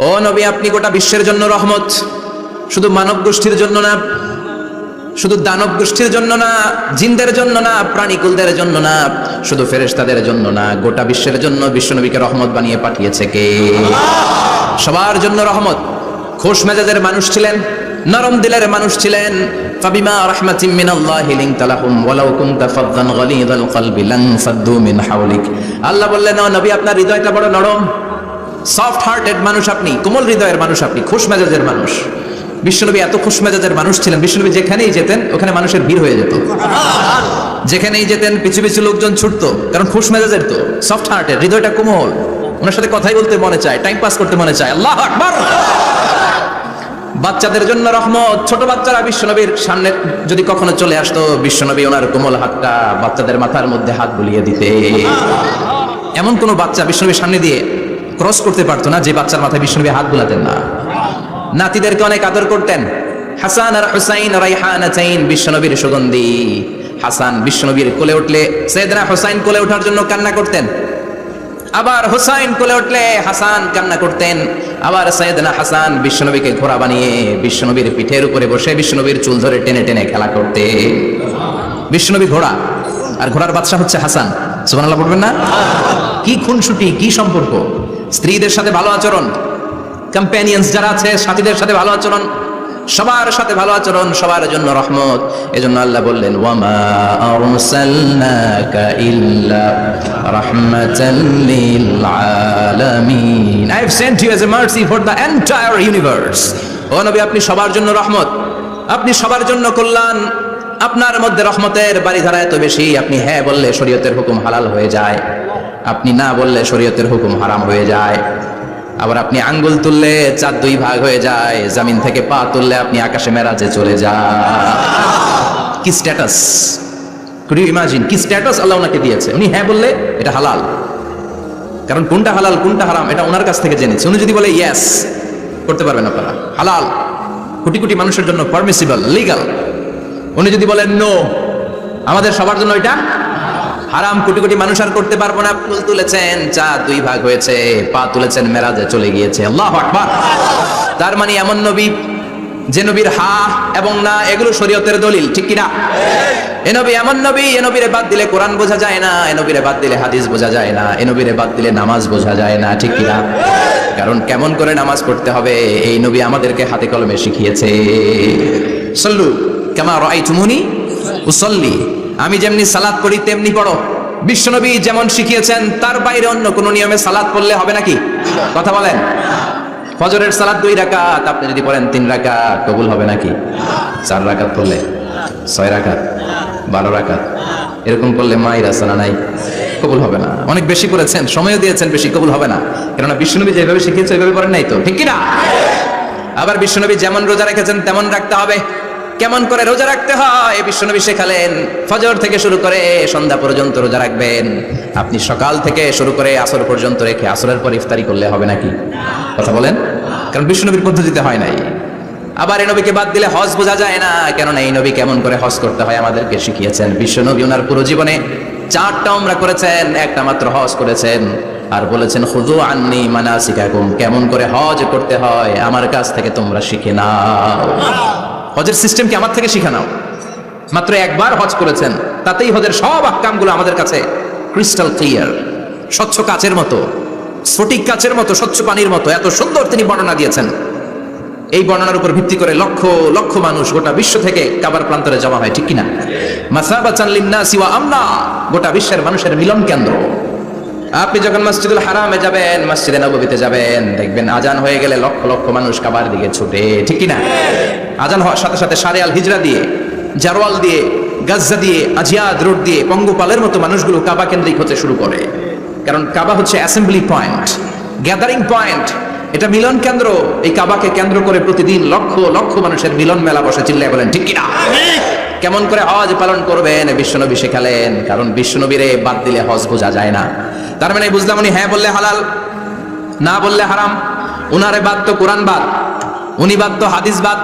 ও নবী, আপনি গোটা বিশ্বের জন্য রহমত, শুধু মানব গোষ্ঠীর জন্য না, শুধু দানব গোষ্ঠীর জন্য না, জিনদের জন্য না, প্রাণীকুলদের জন্য না, শুধু ফেরেশতাদের জন্য না, গোটা বিশ্বের জন্য বিশ্বনবীকে রহমত বানিয়ে পাঠিয়েছে কে? সবার জন্য রহমত। খোশ মেজাজের মানুষ ছিলেন, নরম দিলের মানুষ ছিলেন। ফাবিমা রাহমাতিন মিনাল্লাহি লিনতা লাহুম ওয়ালাউ কুনতা ফাযযান গালিযাল কলবি লানফাদ্দু মিন হাওলিক। আল্লাহ বললেন, ও নবী, আপনার হৃদয়টা বড় নরম, সফট হার্টেড মানুষ আপনি, কোমল হৃদয়ের মানুষ আপনি, খোশ মেজাজের মানুষ। বিশ্বনবী এত খোশ মেজাজের মানুষ ছিলেন, বিশ্বনবী যেখানেই যেতেন ওখানে মানুষের ভিড় হয়ে যেত। যেখানেই যেতেন পিছু পিছু লোকজন ছুটতো, কারণ খোশ মেজাজের তো, সফট হার্টেড, হৃদয়টা কোমল, ওনার সাথে কথাই বলতে মনে চায়, টাইম পাস করতে মনে চায়। আল্লাহু আকবার। বাচ্চাদের জন্য রহমত। ছোট বাচ্চারা বিশ্বনবীর সামনে যদি কখনো চলে আসতো, বিশ্বনবী ওনার কোমল হাতটা বাচ্চাদের মাথার মধ্যে হাত বুলিয়ে দিতে। এমন কোন বাচ্চা বিশ্বনবীর সামনে দিয়ে ক্রস করতে পারতো না যে বাচ্চার মাথায় বিশ্বনবী হাত বুলাতেন না। নাতিদেরকে অনেক আদর করতেন। হাসান আর হুসাইন রাইহানাতাইন, বিশ্বনবীর সুগন্ধি। হাসান বিশ্বনবীর কোলে উঠলে সাইয়েদনা হুসাইন কোলে ওঠার জন্য কান্না করতেন, আবার হুসাইন কোলে উঠলে হাসান কান্না করতেন। আবার সাইয়েদনা হাসান বিশ্বনবীকে ঘোড়া বানিয়ে বিশ্বনবীর পিঠের উপরে বসে বিশ্বনবীর চুল ধরে টেনে টেনে খেলা করতে। বিশ্বনবী ঘোড়া, আর ঘোড়ার বাদশা হচ্ছে হাসান। সুবহানাল্লাহ বলবেন না? কি খুনসুটি, কি সম্পর্ক! স্ত্রীদের সাথে ভালো আচরণ, কম্প্যানিয়ন্স যারা আছে সাথীদের সাথে ভালো আচরণ, সবার সাথে ভালো আচরণ, সবার জন্য রহমত। এজন্য আল্লাহ বললেন, ওয়ামা আরসালনাকা ইল্লা রাহমাতাল লিল আলামিন, I have sent you as a mercy for the entire universe. ও নবী, আপনি সবার জন্য রহমত, আপনি সবার জন্য কল্যাণ। আপনার মধ্যে রহমতের বাড়িধারা এত বেশি, আপনি হ্যাঁ বললে শরীয়তের হুকুম হালাল হয়ে যায়, আপনি না বললে শরীয়তের হুকুম হারাম হয়ে যায়। আবার আপনি আঙ্গুল তুললে চার দুই ভাগ হয়ে যায়, জমিন থেকে পা তুললে আপনি আকাশে মেরাজে চলে যান। কি স্ট্যাটাস! কুড ইউ ইমাজিন কি স্ট্যাটাস আল্লাহ ওনাকে দিয়েছে। উনি হ্যাঁ বললে এটা হালাল, কারণ কোনটা হালাল কোনটা হারাম এটা ওনার কাছ থেকে জেনেছে। উনি যদি বলে ইয়েস, করতে পারবেন আপনারা, হালাল, কোটি কোটি মানুষের জন্য পারমিসিবল, লিগাল। উনি যদি বলেন নো, আমাদের সবার জন্য এটা হারাম, কোটি কোটি মানুষ আর করতে পারবো না। ফুল তুলেছেন, চা দুই ভাগ হয়েছে, পা তুলেছেন, মেরাজে চলে গিয়েছে। আল্লাহু আকবার। তার মানে এমন নবী যে নবীর হা এবং না এগুলো শরীয়তের দলিল, ঠিক কিনা? এ নবী এমন নবী, এ নবীরে বাদ দিলে কোরআন বোঝা যায় না, এ নবীরে বাদ দিলে হাদিস বোঝা যায় না, এ নবীরে বাদ দিলে নামাজ বোঝা যায় না, ঠিক কিনা? কারণ কেমন করে নামাজ পড়তে হবে এই নবী আমাদেরকে হাতে কলমে শিখিয়েছে। সাল্লু কামা রাআইতুমুনি উসাল্লি, আমি যেমনি সালাত পড়ি তেমনি পড়ো। বিশ্বনবী যেমন শিখিয়েছেন তার বাইরে অন্য কোন নিয়মে সালাত পড়লে হবে নাকি? কথা বলেন। ফজরের সালাত 2 রাকাত, আপনি যদি পড়েন 3 রাকাত, কবুল হবে নাকি? 4 রাকাত পড়লে, 6 রাকাত, 12 রাকাত, এরকম করলে মায়ের আসানা নাই, কবুল হবে না। অনেক বেশি করেছেন, সময়ও দিয়েছেন বেশি, কবুল হবে না। কেননা বিশ্বনবী যেভাবে শিখিয়েছে ওইভাবে পড়েন নাই তো, ঠিক কিনা? আবার বিশ্বনবী যেমন রোজা রেখেছেন তেমন রাখতে হবে। কেমন করে রোজা রাখতে হয় বিশ্বনবী শেখালেন। ফজর থেকে শুরু করে সন্ধ্যা পর্যন্ত রোজা রাখবেন। আপনি সকাল থেকে শুরু করে আসর পর্যন্ত রেখে আসরের পর ইফতারি করলে হবে নাকি? কথা বলেন। কারণ বিশ্বনবীর পদ্ধতিতে হয় নাই। আবার এই নবীকে বাদ দিলে হজ বোঝা যায় না, কেননা এই নবী কেমন করে হজ করতে হয় আমাদেরকে শিখিয়েছেন। বিশ্বনবী ওনার পুরো জীবনে 4টা উমরা করেছেন, একটা মাত্র হজ করেছেন। আর বলেছেন, খুযু আন্নী মানাসিকাকুম, কেমন করে হজ করতে হয় আমার কাছ থেকে তোমরা শিখে নাও। হজের সিস্টেম কি আমার থেকে শিখে নাও। মাত্র একবার হজ করেছেন, তাতেই হজের সব আহকামগুলো আমাদের কাছে ক্রিস্টাল ক্লিয়ার, স্বচ্ছ কাচের মতো, স্ফটিক কাচের মতো, স্বচ্ছ পানির মতো, এত সুন্দর তিনি বর্ণনা দিয়েছেন। এই বর্ণনার উপর ভিত্তি করে লক্ষ লক্ষ মানুষ গোটা বিশ্ব থেকে কাবার প্রান্তরে জমা হয়, ঠিক কিনা? মাসাবাতান লিন্নাসি ওয়া আমনা, গোটা বিশ্বের মানুষের মিলন কেন্দ্র। আপনি যখন মসজিদুল হারামে যাবেন, মসজিদে নববীতে যাবেন, দেখবেন আজান হয়ে গেলে লক্ষ লক্ষ মানুষ কাবার দিকে ছুটে, ঠিক কিনা? আজান হওয়ার সাথে সাথে সারে আল হিজরা দিয়ে, জারওয়াল দিয়ে, গাজ্জা দিয়ে, আজিয়াদ রোড দিয়ে পঙ্গপালের মতো মানুষগুলো কাবা কেন্দ্রিক হতে শুরু করে। কারণ কাবা হচ্ছে অ্যাসেম্বলি পয়েন্ট, গ্যাদারিং পয়েন্ট, এটা মিলন কেন্দ্র। এই কাবাকে কেন্দ্র করে প্রতিদিন লক্ষ লক্ষ মানুষের মিলন মেলা বসে, চিল্লায় বলেন ঠিক কিনা? কেমন করে হজ পালন করবেন বিশ্বনবী শেখালেন, কারণ বিশ্বনবীরে বাদ দিলে হজ বোঝা যায় না। তার মানে বুঝলাম উনি হ্যাঁ বললে হালাল, না বললে হারাম। উনারে বাদ তো কোরআন বাদ, উনি বাদ তো হাদিস বাদ।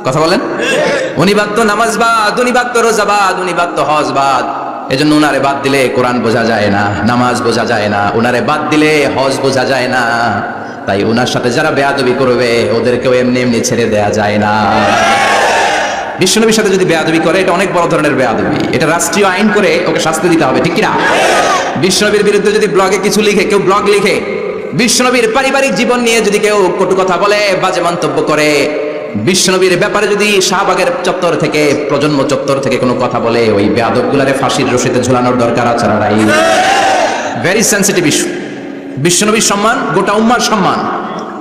কথা বলেন। উনি বাদ তো নামাজ বাদ, উনি বাদ তো রোজা বাদ, উনি বাদ তো হজ বাদ। এজন্য উনারে বাদ দিলে কোরআন বোঝা যায় না, নামাজ বোঝা যায় না, উনারে বাদ দিলে হজ বোঝা যায় না। তাই ওনার সাথে যারা বেয়াদবি করবে ওদেরকেও এমনি এমনি ছেড়ে দেয়া যায় না। বিশ্বনবীর সাথে যদি বেয়াদবি করে এটা অনেক বড় ধরনের বেয়াদবি, এটা রাষ্ট্রীয় আইন করে ওকে শাস্তি দিতে হবে, ঠিক কিনা? বিশ্বনবীর বিরুদ্ধে যদি ব্লগে কিছু লিখে, কেউ ব্লগ লিখে বিশ্বনবীর পারিবারিক জীবন নিয়ে যদি কেউ কটু কথা বলে, বাজে মন্তব্য করে, বিশ্বনবীর ব্যাপারে যদি শাহবাগের চত্বর থেকে, প্রজন্ম চত্বর থেকে কোনো কথা বলে, ওই বেয়াদবগুলারে ফাঁসির রশিতে ঝুলানোর দরকার আছে না নাই? Very sensitive issue. বিশ্বনবীর সম্মান গোটা উম্মার সম্মান,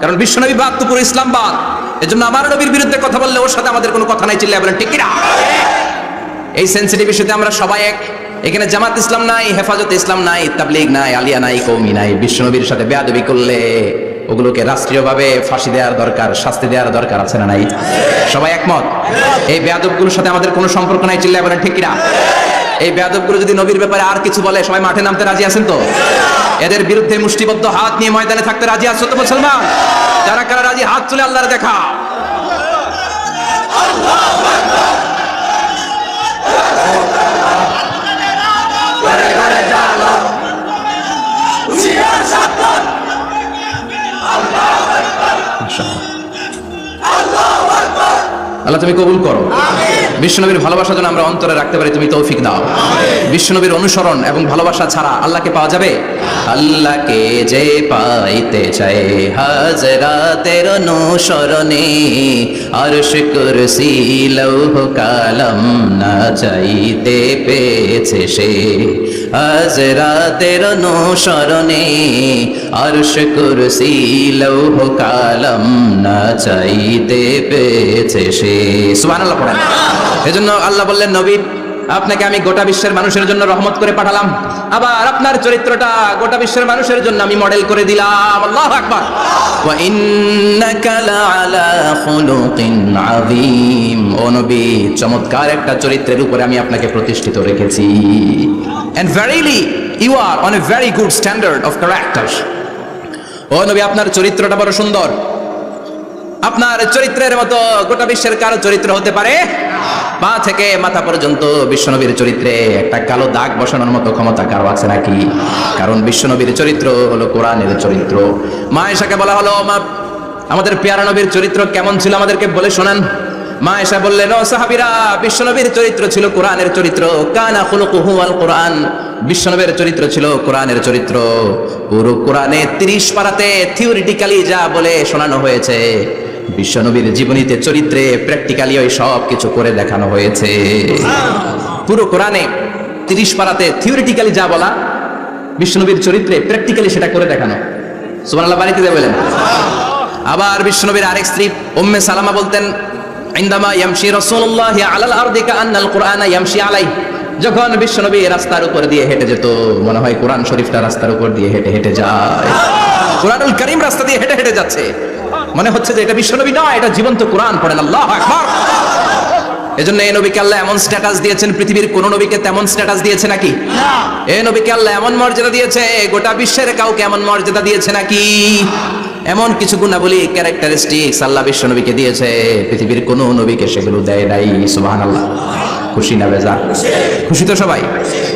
কারণ বিশ্বনবী বাদ তো পুরো ইসলাম বাদ। এজন্য আমার নবীর বিরুদ্ধে কথা বললে ওর সাথে আমাদের কোনো কথা নাই, চিল্লায় বলেন ঠিক কিনা? এই সেনসিটিভ ইস্যুতে আমরা সবাই এক। এখানে জামাত ইসলাম নাই, হেফাজত ইসলাম নাই, তাবলীগ নাই, আলিয়া নাই, কওমি নাই। বিশ্বনবীর সাথে বেয়াদবি করলে ওগুলোকে রাষ্ট্রীয়ভাবে ফাঁসি দেওয়ার দরকার, শাস্তি দেওয়ার দরকার আছে না নাই? সবাই একমত? এই বেয়াদবগুলোর সাথে আমাদের কোনো সম্পর্ক নাই, চিল্লায় বলেন ঠিক কিনা? এই বেয়াদবগুলো যদি নবীর ব্যাপারে আর কিছু বলে সবাই মাঠে নামতে রাজি আছেন তো? এদের বিরুদ্ধে মুষ্টিবদ্ধ হাত নিয়ে ময়দানে থাকতে রাজি আছো তো মুসলমান? যারা কারা রাজি হাত তুলে আল্লাহর দেখা। আল্লাহ তুমি কবুল করো। বিশ্বনবীর ভালোবাসা যেন আমরা অন্তরে রাখতে পারি, তুমি তৌফিক দাও। বিশ্বনবীর অনুসরণ এবং ভালোবাসা ছাড়া আল্লাহকে পাওয়া যাবে? আল্লাহকে যে পাইতে চায় হাজরাতের অনুসরণে, আরশ কুরসি লৌহ কালাম না চাইতে পেয়েছে সে। হাজরাতের অনুসরণে আরশ কুরসি লৌহ কালাম না চাইতে পেয়েছে সে। সুবহানাল্লাহ পড়েন। এজন্য আল্লাহ বললেন, নবী আপনাকে আমি গোটা বিশ্বের মানুষের জন্য রহমত করে পাঠালাম, আবার আপনার চরিত্রটা গোটা বিশ্বের মানুষের জন্য আমি মডেল করে দিলাম। আল্লাহু আকবার। ওয়া ইন্নাকা লাআলা খুলুকিন আযীম। ও নবী, চমৎকার একটা চরিত্রের উপরে আমি আপনাকে প্রতিষ্ঠিত রেখেছি। And verily you are on a very good standard of character. ও নবী, আপনার চরিত্রটা বড় সুন্দর। আপনার চরিত্রের মতো গোটা বিশ্বের কারো চরিত্র হতে পারে? পা থেকে মাথা পর্যন্ত বিশ্বনবীর চরিত্রে একটা কালো দাগ বসানোর মতো ক্ষমতা কারো আছে নাকি? কারণ বিশ্বনবীর চরিত্র হলো কোরআনের চরিত্র। মা আয়েশাকে বলা হলো, মা আমাদের পেয়ারা নবীর চরিত্র কেমন ছিল আমাদেরকে বলে শোনান। মা আয়েশা বললেন, ও সাহাবীরা, বিশ্বনবীর চরিত্র ছিল কোরআনের চরিত্র। কানা খুলুকুহু আল কোরআন। বিশ্বনবীর চরিত্র ছিল কোরআনের চরিত্র। পুরো কোরআনে 30 পারাতে থিওরিটিক্যালি যা বলে শোনানো হয়েছে, বিশ্বনবীর জীবনীতে চরিত্রে প্র্যাকটিক্যালি ওই সব কিছু করে দেখানো হয়েছে। পুরো কোরআনে 30 পারাতে থিওরিটিক্যালি যা বলা, বিশ্বনবীর চরিত্রে প্র্যাকটিক্যালি সেটা করে দেখানো। সুবহানাল্লাহ, বাড়িতে দিয়ে বলেন। আবার বিশ্বনবীর আরেক স্ত্রী উম্মে সালামা বলতেন, ইনদামা ইয়ামশি রাসূলুল্লাহি আলাল আরদি কাআন্নাল কুরআনা ইয়ামশি আলাইহি। যখন বিশ্বনবী রাস্তার উপর দিয়ে হেঁটে যেত, মনে হয় কোরআন শরীফটা রাস্তার উপর দিয়ে হেঁটে হেঁটে যায়। কোরআনুল কারীম রাস্তা দিয়ে হেঁটে হেঁটে যাচ্ছে, মনে হচ্ছে যে এটা বিশ্বনবী নয়, এটা জীবন্ত কোরআন। পড়েন আল্লাহু আকবার। এজন্য এই নবীকে আল্লাহ এমন স্ট্যাটাস দিয়েছেন, পৃথিবীর কোন নবীকে তেমন স্ট্যাটাস দিয়েছে নাকি? এই নবীকে আল্লাহ এমন মর্যাদা দিয়েছে, গোটা বিশ্বের কাউকে এমন মর্যাদা দিয়েছে নাকি? এমন কিছু গুণাবলী, ক্যারেক্টারিস্টিক্স আল্লাহ বিশ্বনবীকে দিয়েছে, পৃথিবীর কোন নবীকে সেগুলো দেয় নাই। সুবহানাল্লাহ। খুশি না বেজা? খুশি তো সবাই।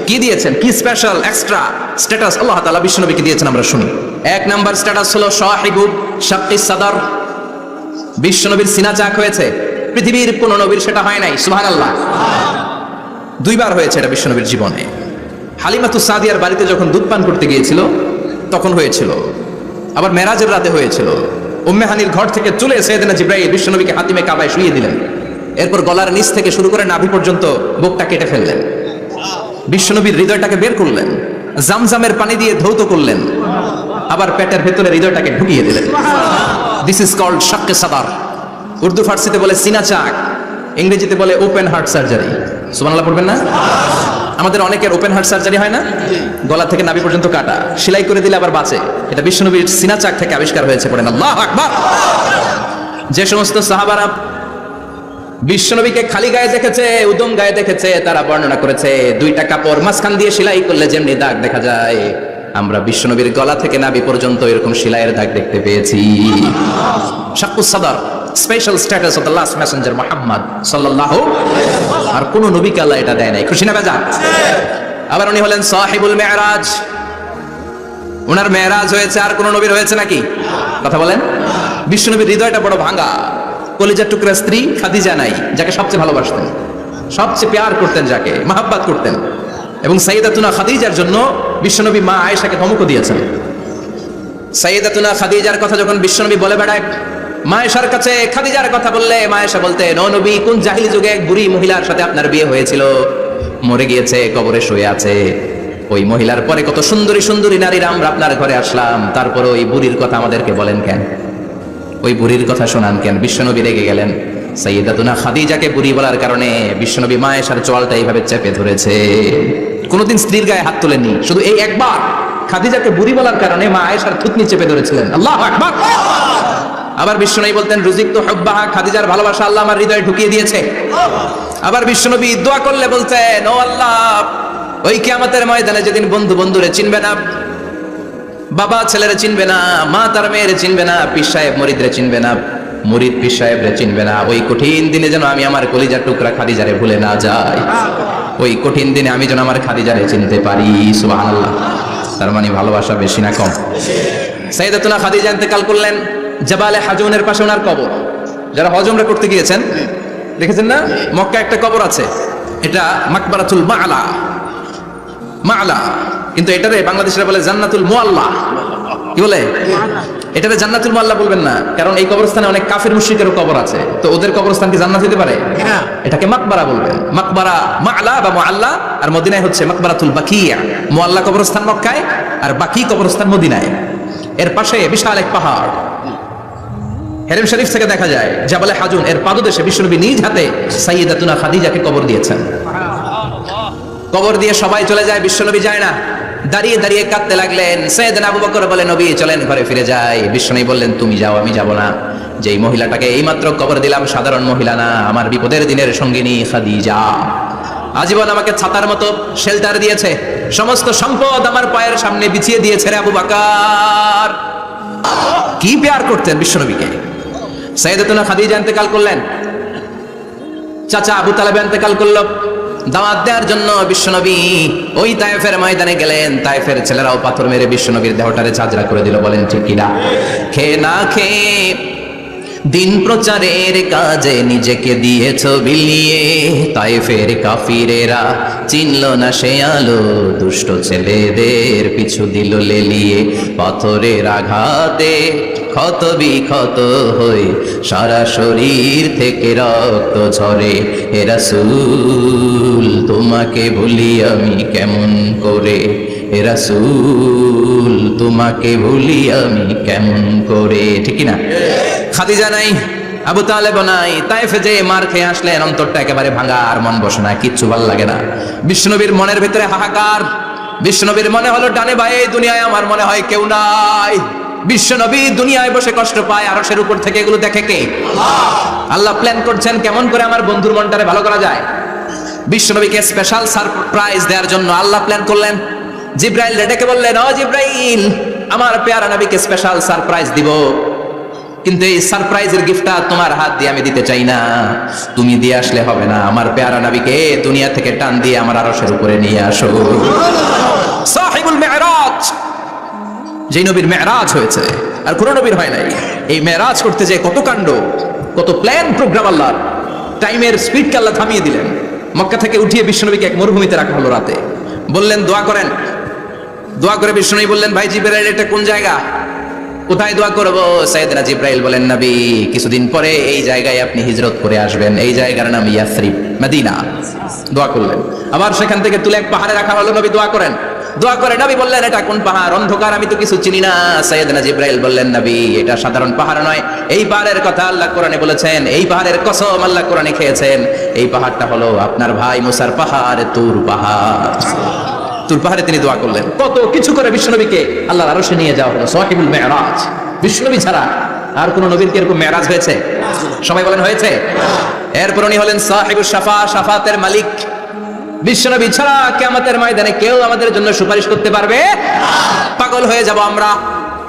কি দিয়েছেন, কি স্পেশাল এক্সট্রা স্ট্যাটাস আল্লাহ তাআলা বিশ্বনবীকে দিয়েছেন আমরা শুনি। এক নাম্বার স্ট্যাটাস হলো সাহিবু শাক্কিস সাদর। বিশ্বনবীর সিনা চাক হয়েছে, পৃথিবীর কোন নবীর সেটা হয় নাই। সুবহানাল্লাহ। 2 বার হয়েছে এটা বিশ্বনবীর জীবনে। হালিমাতুস সাদিয়ার বাড়িতে যখন দুধ পান করতে গিয়েছিল তখন হয়েছিল, আবার মেরাজের রাতে হয়েছিল। উম্মে হানির ঘর থেকে চলে সাইয়েদনা জিবরাইল বিশ্বনবীকে হাতিমে কাবায় শুইয়ে দিলেন। এরপর গলার নিচ থেকে শুরু করে নাভি পর্যন্ত বুকটা কেটে ফেললেন, বিশ্বনবীর হৃদয়টাকে বের করলেন, জামজামের পানি দিয়ে ধৌত করলেন, আবার পেটের ভেতরে হৃদয়টাকে ঢুকিয়ে দিলেন। দিস ইজ কল্ড শাক্কে সাদার। উর্দু ফার্সিতে বলে সিনা চাক, ইংরেজিতে বলে ওপেন হার্ট সার্জারি। সুবহানাল্লাহ পড়বেন না? আমাদের অনেকের ওপেন হার্ট সার্জারি হয় না, গলা থেকে নাভি পর্যন্ত কাটা, সেলাই করে দিলে আবার বাঁচে। এটা বিশ্বনবীর সিনা চাক থেকে আবিষ্কার হয়েছে। পড়েন আল্লাহু আকবার। যে সমস্ত সাহাবারা বিশ্বনবীকে খালি গায়ে দেখেছে, উদম গায়ে দেখেছে, তারা বর্ণনা করেছে 2টা কাপড় মাঝখান দিয়ে সেলাই করলে যেমনি দাগ দেখা যায়, আমরা বিশ্বনবীর গলা থেকে নাভি পর্যন্ত এরকম সেলাইয়ের দাগ দেখতে পেয়েছি। শাক্কুস সাদর, special status of the last Messenger Muhammad সাল্লাল্লাহু। আর কোন নবীকে আল্লাহ এটা দেয় নাই। খুশি না বেজা? আবার উনি হলেন সাহিবুল মেরাজ। ওনার মেরাজ হয়েছে, আর কোন নবীর হয়েছে নাকি? কথা বলেন। বিশ্বনবীর হৃদয়টা বড় ভাঙা, কলিজার টুকরা স্ত্রী খাদিজা নাই, যাকে সবচেয়ে ভালোবাসতেন, সবচেয়ে প্যার করতেন, যাকে মাহাব্বাত করতেন। এবং সাইয়্যিদাতুনা খাদিজার জন্য বিশ্বনবী মা আয়েশাকে ধমকও দিয়েছেন। সাইয়্যিদাতুনা খাদিজার কথা যখন বিশ্বনবী বলে বেড়ায় মা আয়েশার কাছে, খাদিজার কথা বললে মা আয়েশা বলতেন, ও নবী, কোন জাহিলি যুগে এক বুড়ি মহিলার সাথে আপনার বিয়ে হয়েছিল, মরে গিয়েছে, কবরে শুয়ে আছে। ওই মহিলার পরে কত সুন্দরী সুন্দরী নারীরা আমরা আপনার ঘরে আসলাম, তারপরে ওই বুড়ির কথা আমাদেরকে বলেন কেন, ওই বুড়ির কথা শোনান কেন? বিশ্বনবী রেগে গেলেন। সাইয়্যিদাতুনা খাদিজাকে বুড়ি বলার কারণে বিশ্বনবী মা আয়েশার চোয়ালটা এইভাবে চেপে ধরেছে। কোনোদিন স্ত্রীর গায়ে হাত তোলেননি, শুধু এই একবার খাদিজাকে বুড়ি বলার কারণে মা আয়েশার থুতনি চেপে ধরেছিলেন। আল্লাহু আকবার। আবার বিশ্বনবী বলতেন, রুজিকতু হুব্বাহা, খাদিজার ভালোবাসা আল্লাহ আমার হৃদয়ে ঢুকিয়ে দিয়েছে। আবার বিশ্বনবী দোয়া করলে বলতেন, ও আল্লাহ, ওই কিয়ামতের ময়দানে যেদিন বন্ধু বন্ধুরে চিনবে না, বাবা ছেলেরে চিনবে না, মা তার মেয়েরে চিনবে না, পীর সাহেব মুরিদরে চিনবে না, মুরিদ পীর সাহেবরে চিনবে না, ওই কঠিন দিনে যেন আমি আমার কলিজার টুকরা খাদিজারে ভুলে না যাই। ওই কঠিন দিনে আমি যেন আমার খাদিজারে চিনতে পারি। সুবহানাল্লাহ। তার মানে ভালোবাসা বেশি না কম? সাইয়্যিদাতুনা খাদিজা ইন্তেকাল করলেন, জাবালে হাজুনের পাশে ওনার কবর। যারা হজ উমরা করতে গিয়েছেন দেখেছেন না, মক্কা একটা কবর আছে, এটা মাকবারাতুল মা'লা, মা'লা, কিন্তু এটারে বাংলাদেশিরা বলে জান্নাতুল মুআল্লা। কি বলে? এটারে জান্নাতুল মুআল্লা বলবেন না, কারণ এই কবরস্থানে অনেক কাফির মুশরিকেরও কবর আছে, তো ওদের কবরস্থান কি জান্নাত হতে পারে? এটাকে মাকবারা বলবেন। মাকবারা মা'লা বা মুআল্লা, আর মদিনায় হচ্ছে মাকবারাতুল বাকিয়া। মুআল্লা কবরস্থান মক্কায়, আর বাকি কবরস্থান মদিনায়। এর পাশে বিশাল এক পাহাড়, হেরেম শরীফ থেকে দেখা যায় জাবালে হাজুন, এর পাদদেশে বিশ্বনবী নিজ হাতে সাইয়্যিদাতুনা খাদিজাকে কবর দিয়েছেন। কবর দিয়ে সবাই চলে যায়, বিশ্বনবী যায় না, দাঁড়িয়ে দাঁড়িয়ে কাঁদতে লাগলেন। সাইয়েদনা আবু বকর বলে, নবী চলেন ঘরে ফিরে যাই। বিশ্বনবী বললেন, তুমি যাও, আমি যাব না। যেই মহিলাটাকে এইমাত্র কবর দিলাম সাধারণ মহিলা না, আমার বিপদের দিনের সঙ্গিনী খাদিজা। আজীবন আমাকে ছাতার মতো শেল্টার দিয়েছে, সমস্ত সম্পদ আমার পায়ের সামনে বিছিয়ে দিয়েছে রে আবু বকর। কি প্যার করতেন বিশ্বনবীকে। সাইয়্যিদাতুনা খাদিজা ইন্তেকাল করলেন, চাচা আবু তালেব ইন্তেকাল করল। দাওয়াত দেওয়ার জন্য বিশ্বনবী ওই তায়েফের ময়দানে গেলেন। তায়েফের ছেলেরাও পাথর মেরে বিশ্বনবীর দেহটারে ঝাঁঝরা করে দিল। বলেন ঠিক কিনা? খেয়ে না খেয়ে দিন প্রচারের কাজে নিজেকে দিয়েছ বিলিয়ে, তায়েফের কাফিরেরা চিনল না সে আলো, দুষ্ট ছেলেদের পিছু দিল লেলিয়ে। পাথরের আঘাতে ক্ষত বিক্ষত হয়ে সারা শরীর থেকে রক্ত ঝরে। হে রাসূল, তোমাকে ভুলি আমি কেমন করে, হে রাসূল, তোমাকে ভুলি আমি কেমন করে। ঠিক না? খাদিজা নাই, আবু তালেব নাই, তায়েফে যে মার খেয়ে আসলেন, অন্তরটা একেবারে ভাঙা, আর মন বসে না, কিচ্ছু ভালো লাগে না। বিশ্বনবীর মনের ভিতরে হাহাকার। বিশ্বনবীর মনে হলো, ডানে বায়ে দুনিয়ায় আমার মনে হয় কেউ নাই। বিশ্বনবী দুনিয়ায় বসে কষ্ট পায়, আরশের উপর থেকে এগুলো দেখে কে? আল্লাহ প্ল্যান করছেন কেমন করে আমার বন্ধুর মনটারে ভালো করা যায়। বিশ্বনবীকে স্পেশাল সারপ্রাইজ দেওয়ার জন্য আল্লাহ প্ল্যান করলেন। জিব্রাইল ডেকে বললেন, ও জিব্রাইল, আমার পেয়ারা নবীকে স্পেশাল সারপ্রাইজ দিব, কিন্তু এই সারপ্রাইজের গিফটটা তোমার হাত দিয়ে আমি দিতে চাই না, তুমি দিয়ে আসলে হবে না। আমার পেয়ারা নবীকে দুনিয়া থেকে টান দিয়ে আমার আরশের উপরে নিয়ে আসো। সাহিবুল মেরাজ, যেই নবীর মেরাজ হয়েছে আর কোন নবীর হয় নাই। এই মেরাজ করতে যে কত কাণ্ড, কত প্ল্যান প্রোগ্রাম, আল্লাহ টাইমের স্পিডকে আল্লাহ থামিয়ে দিলেন। মক্কা থেকে উঠিয়ে বিশ্বনবীকে এক মরুভূমিতে রাখা হলো রাতে। বললেন দোয়া করেন। দোয়া করে বিশ্বনবী বললেন, ভাই জিবরাইল, এটা কোন জায়গা, কোথায় দোয়া করবো? সাইয়েদনা জিবরাইল বলেন, নবী কিছুদিন পরে এই জায়গায় আপনি হিজরত করে আসবেন, এই জায়গার নাম ইয়াসরিব, মদিনা। দোয়া করলেন। আবার সেখান থেকে তুলে এক পাহাড়ে রাখা হলো, নবী দোয়া করেন। দোয়া করে নবী বললেন, এটা কোন পাহাড়? অন্ধকার, আমি তো কিছু চিনি না। সাইয়েদনা জিবরাইল বললেন, নবী এটা সাধারণ পাহাড় নয়, এই পাহাড়ের কথা আল্লাহ কোরআনে বলেছেন, এই পাহাড়ের কসম আল্লাহ কোরআনে খেয়েছেন। এই পাহাড়টা হলো আপনার ভাই মুসার পাহাড়, তুর পাহাড়। তুর পাহাড়ে তিনি দোয়া করলেন। কত কিছু করে বিশ্বনবীকে আল্লাহর আরশে নিয়ে যাওয়া হলো। সাহিবুল মেরাজ। বিশ্বনবী ছাড়া আর কোন নবীর কি এরকম মেরাজ হয়েছে? সবাই বলেন হয়েছে। এরপর উনি হলেন সাহিবুস শাফা, শাফাতের মালিক। বিশ্বনবী ছাড়া কিয়ামতের ময়দানে কেউ আমাদের জন্য সুপারিশ করতে পারবে? পাগল হয়ে যাব আমরা।